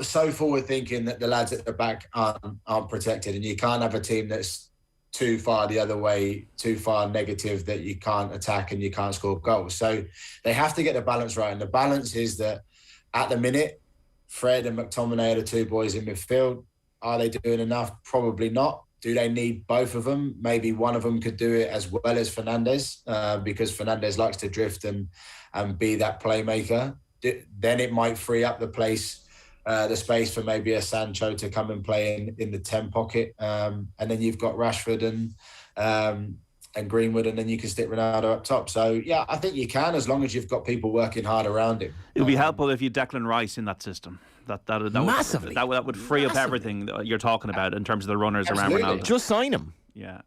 so forward thinking that the lads at the back aren't protected, and you can't have a team that's too far the other way, too far negative that you can't attack and you can't score goals. So they have to get the balance right, and the balance is that at the minute, Fred and McTominay are the 2 boys in midfield. Are they doing enough? Probably not. Do they need both of them? Maybe one of them could do it as well as Fernandes, because Fernandes likes to drift and be that playmaker. Then it might free up the space for maybe a Sancho to come and play in the 10 pocket, and then you've got Rashford and Greenwood, and then you can stick Ronaldo up top. So yeah, I think you can, as long as you've got people working hard around him. It would be helpful if you Declan Rice in that system. That would free up everything that you're talking about in terms of the runners around Ronaldo. Just sign him. Yeah.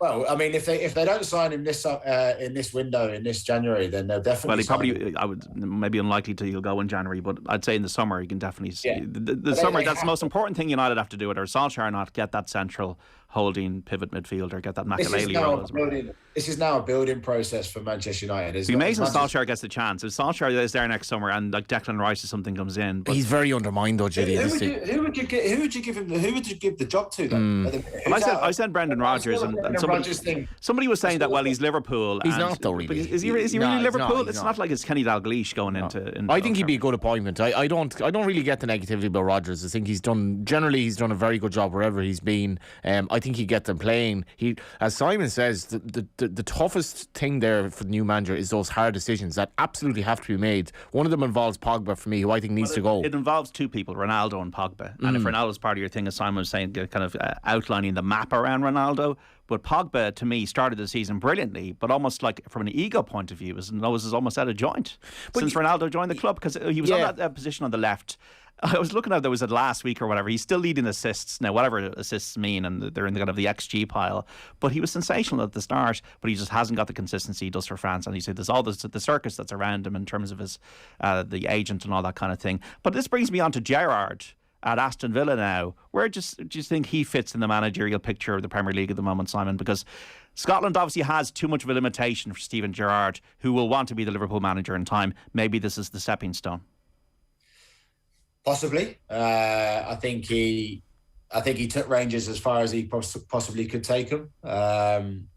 Well, I mean, if they don't sign him in this window in this January, then they'll definitely. I would maybe unlikely he'll go in January, but I'd say in the summer you can definitely see the summer. That's the most important thing United have to do, whether Solskjaer or not, get that central holding pivot midfielder, get that This Makelele role as well. This is now a building process for Manchester United. It'd be amazing if Solskjaer gets the chance. If Solskjaer is there next summer and like Declan Rice or something comes in, but he's very undermined though, Judy. Who would you give the job to then? I said Brendan Rodgers, and somebody was saying that he's Liverpool. He's not though, really. But is he really Liverpool? It's not like it's Kenny Dalglish going into. I think he'd be a good appointment. I don't really get the negativity about Rodgers. I think he's done a very good job wherever he's been. I think he'd get them playing. As Simon says, the toughest thing there for the new manager is those hard decisions that absolutely have to be made. One of them involves Pogba for me, who I think needs to go. It involves two people, Ronaldo and Pogba. And if Ronaldo's part of your thing, as Simon was saying, kind of outlining the map around Ronaldo. But Pogba, to me, started the season brilliantly, but almost like from an ego point of view, his nose is almost out of joint since Ronaldo joined the club, because he was on that position on the left. I was looking at there was it last week or whatever. He's still leading assists now, whatever assists mean, and they're in the kind of the XG pile. But he was sensational at the start, but he just hasn't got the consistency he does for France. And he said there's all the circus that's around him in terms of his the agent and all that kind of thing. But this brings me on to Gerrard at Aston Villa now. Where do you think he fits in the managerial picture of the Premier League at the moment, Simon? Because Scotland obviously has too much of a limitation for Steven Gerrard, who will want to be the Liverpool manager in time. Maybe this is the stepping stone. Possibly. I think he took Rangers as far as he possibly could take them.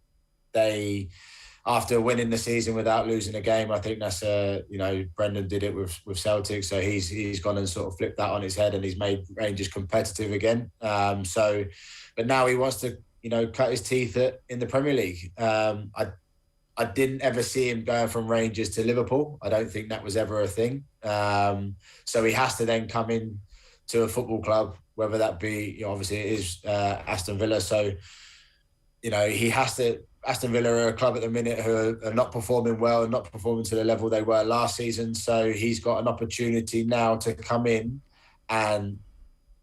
After winning the season without losing a game, I think that's Brendan did it with Celtic, so he's gone and sort of flipped that on his head, and he's made Rangers competitive again. But now he wants to cut his teeth in the Premier League. I didn't ever see him going from Rangers to Liverpool. I don't think that was ever a thing. So he has to then come in to a football club, whether that be, obviously it is Aston Villa. So, he has to. Aston Villa are a club at the minute who are not performing well and not performing to the level they were last season. So he's got an opportunity now to come in and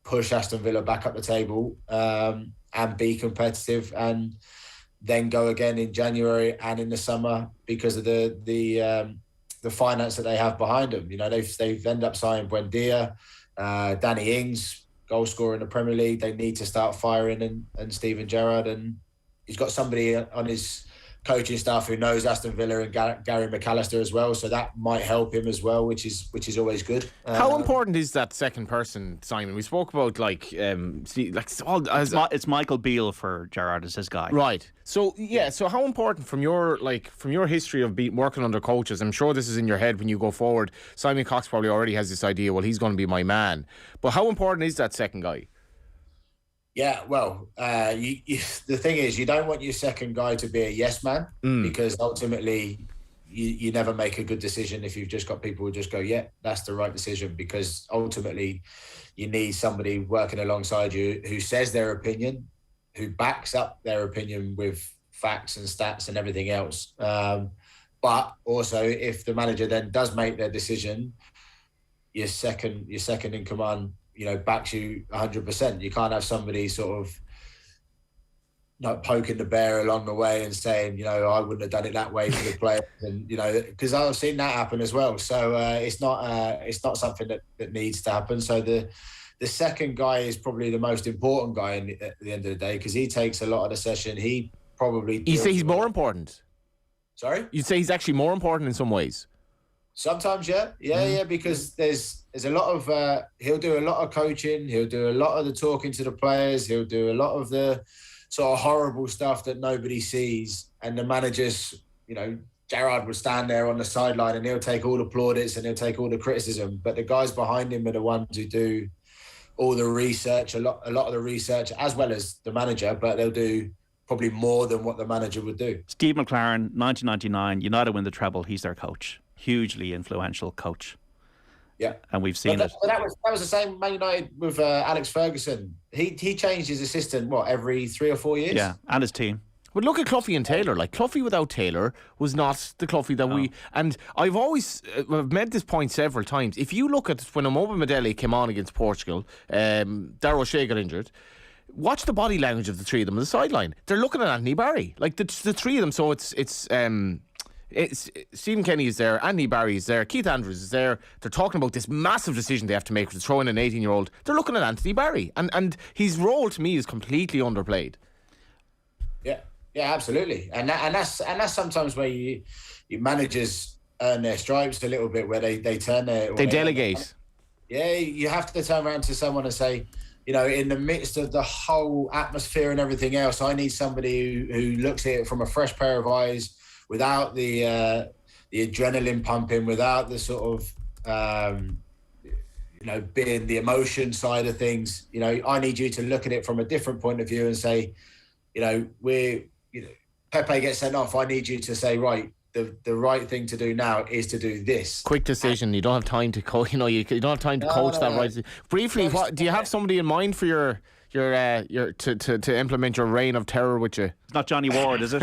push Aston Villa back up the table and be competitive, and then go again in January and in the summer because of the finance that they have behind them. They've ended up signing Buendia, Danny Ings, goal scorer in the Premier League. They need to start firing, and Steven Gerrard, and he's got somebody on his coaching staff who knows Aston Villa and Gary McAllister as well, so that might help him as well, which is always good. How important is that second person, Simon? We spoke about it's Michael Beale for Gerrard as his guy, right? So so how important from your history of working under coaches? I'm sure this is in your head when you go forward. Simon Cox probably already has this idea. Well, he's going to be my man, but how important is that second guy? Yeah, well, the thing is, you don't want your second guy to be a yes man, because ultimately you never make a good decision if you've just got people who just go, yeah, that's the right decision, because ultimately you need somebody working alongside you who says their opinion, who backs up their opinion with facts and stats and everything else. But also, if the manager then does make their decision, your second in command backs you 100%. You can't have somebody sort of poking the bear along the way and saying, I wouldn't have done it that way for the players, and because I've seen that happen as well. So it's not something that needs to happen. So the second guy is probably the most important guy at the end of the day, because he takes a lot of the session. You say he's more important? Sorry? You'd say he's actually more important in some ways? Sometimes, yeah, because there's a lot of he'll do a lot of coaching, he'll do a lot of the talking to the players, he'll do a lot of the sort of horrible stuff that nobody sees, and the managers, Gerrard would stand there on the sideline and he'll take all the plaudits and he'll take all the criticism, but the guys behind him are the ones who do all the research, a lot of the research, as well as the manager, but they'll do probably more than what the manager would do. Steve McLaren, 1999, United win the treble, he's their coach. Hugely influential coach. Yeah, and we've seen it. That was the same Man United with Alex Ferguson. He changed his assistant every 3 or 4 years. Yeah, and his team. But look at Cloughy and Taylor. Cloughy without Taylor was not the Cloughy that we. And I've always made this point several times. If you look at when Omoba Madele came on against Portugal, Darragh O'Shea got injured. Watch the body language of the three of them on the sideline. They're looking at Anthony Barry, the three of them. So it's Stephen Kenny is there, Andy Barry is there, Keith Andrews is there. They're talking about this massive decision they have to make to throw in an 18-year-old. They're looking at Anthony Barry, and his role to me is completely underplayed. Yeah, absolutely. And that's sometimes where you managers earn their stripes a little bit, where they turn their... They delegate. Yeah, you have to turn around to someone and say, in the midst of the whole atmosphere and everything else, I need somebody who looks at it from a fresh pair of eyes, without the adrenaline pumping, without the sort of, being the emotion side of things. I need you to look at it from a different point of view and say, Pepe gets sent off. I need you to say, right, the right thing to do now is to do this. Quick decision. You don't have time to coach. You don't have time to coach that right. Briefly, what do you have somebody in mind for your to implement your reign of terror with you? It's not Johnny Ward, is it?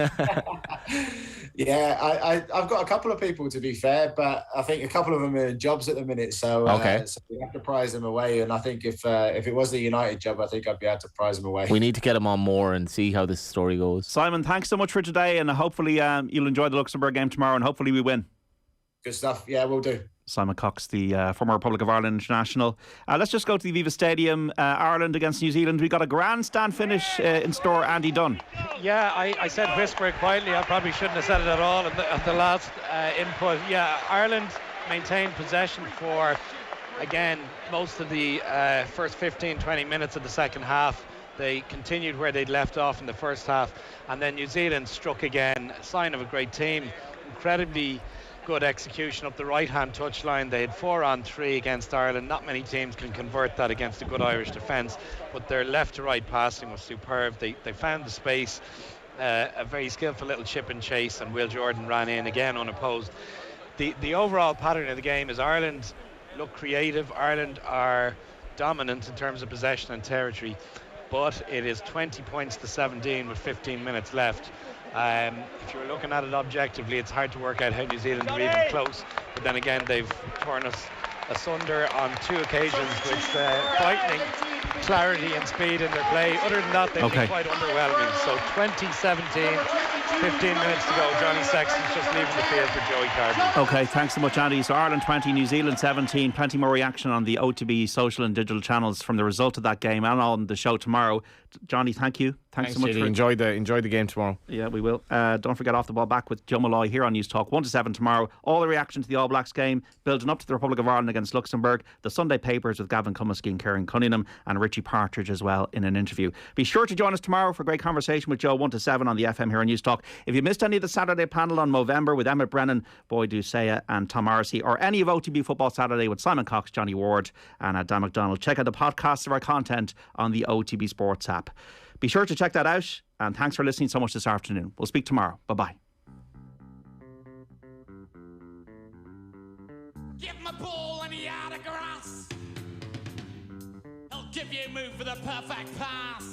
Yeah, I've got a couple of people, to be fair, but I think a couple of them are in jobs at the minute, so so we have to prize them away. And I think if it was the United job, I think I'd be able to prize them away. We need to get them on more and see how this story goes. Simon, thanks so much for today, and hopefully you'll enjoy the Luxembourg game tomorrow, and hopefully we win. Good stuff. Yeah, we'll do. Simon Cox, the former Republic of Ireland international. Let's just go to the Viva Stadium. Ireland against New Zealand. We got a grandstand finish in store. Andy Dunn. Yeah, I said whisper it quietly. I probably shouldn't have said it at all at the last input. Yeah, Ireland maintained possession for, again, most of the first 15-20 minutes of the second half. They continued where they'd left off in the first half, and then New Zealand struck again. A sign of a great team. Incredibly good execution up the right-hand touchline. They had 4-on-3 against Ireland. Not many teams can convert that against a good Irish defence, but their left-to-right passing was superb. They found the space, a very skillful little chip and chase, and Will Jordan ran in again unopposed. The overall pattern of the game is Ireland look creative. Ireland are dominant in terms of possession and territory, but it is 20 points to 17 with 15 minutes left. If you're looking at it objectively, it's hard to work out how New Zealand are even close, but then again they've torn us asunder on 2 occasions with frightening clarity and speed in their play. Other than that, they've been quite underwhelming. So 20-17, 15 minutes to go. Johnny Sexton's just leaving the field for Joey Carden. Okay, thanks so much, Andy. So Ireland 20, New Zealand 17. Plenty more reaction on the OTB social and digital channels from the result of that game and on the show tomorrow. Johnny, thank you. Thanks so much. Enjoy the game tomorrow. Yeah, we will. Don't forget Off the Ball back with Joe Malloy here on News Talk 1 to 7 tomorrow. All the reaction to the All Blacks game, building up to the Republic of Ireland against Luxembourg. The Sunday papers with Gavin Cummiskey and Kieran Cunningham, and Richie Partridge as well in an interview. Be sure to join us tomorrow for a great conversation with Joe 1 to 7 on the FM here on News Talk. If you missed any of the Saturday panel on Movember with Emmett Brennan, Boyd Dusea and Tom Morrissey, or any of OTB Football Saturday with Simon Cox, Johnny Ward and Dan McDonnell, check out the podcasts of our content on the OTB Sports app. Be sure to check that out, and thanks for listening so much this afternoon. We'll speak tomorrow. Bye-bye. Give him a ball and he out of grass. He'll give you a move for the perfect pass.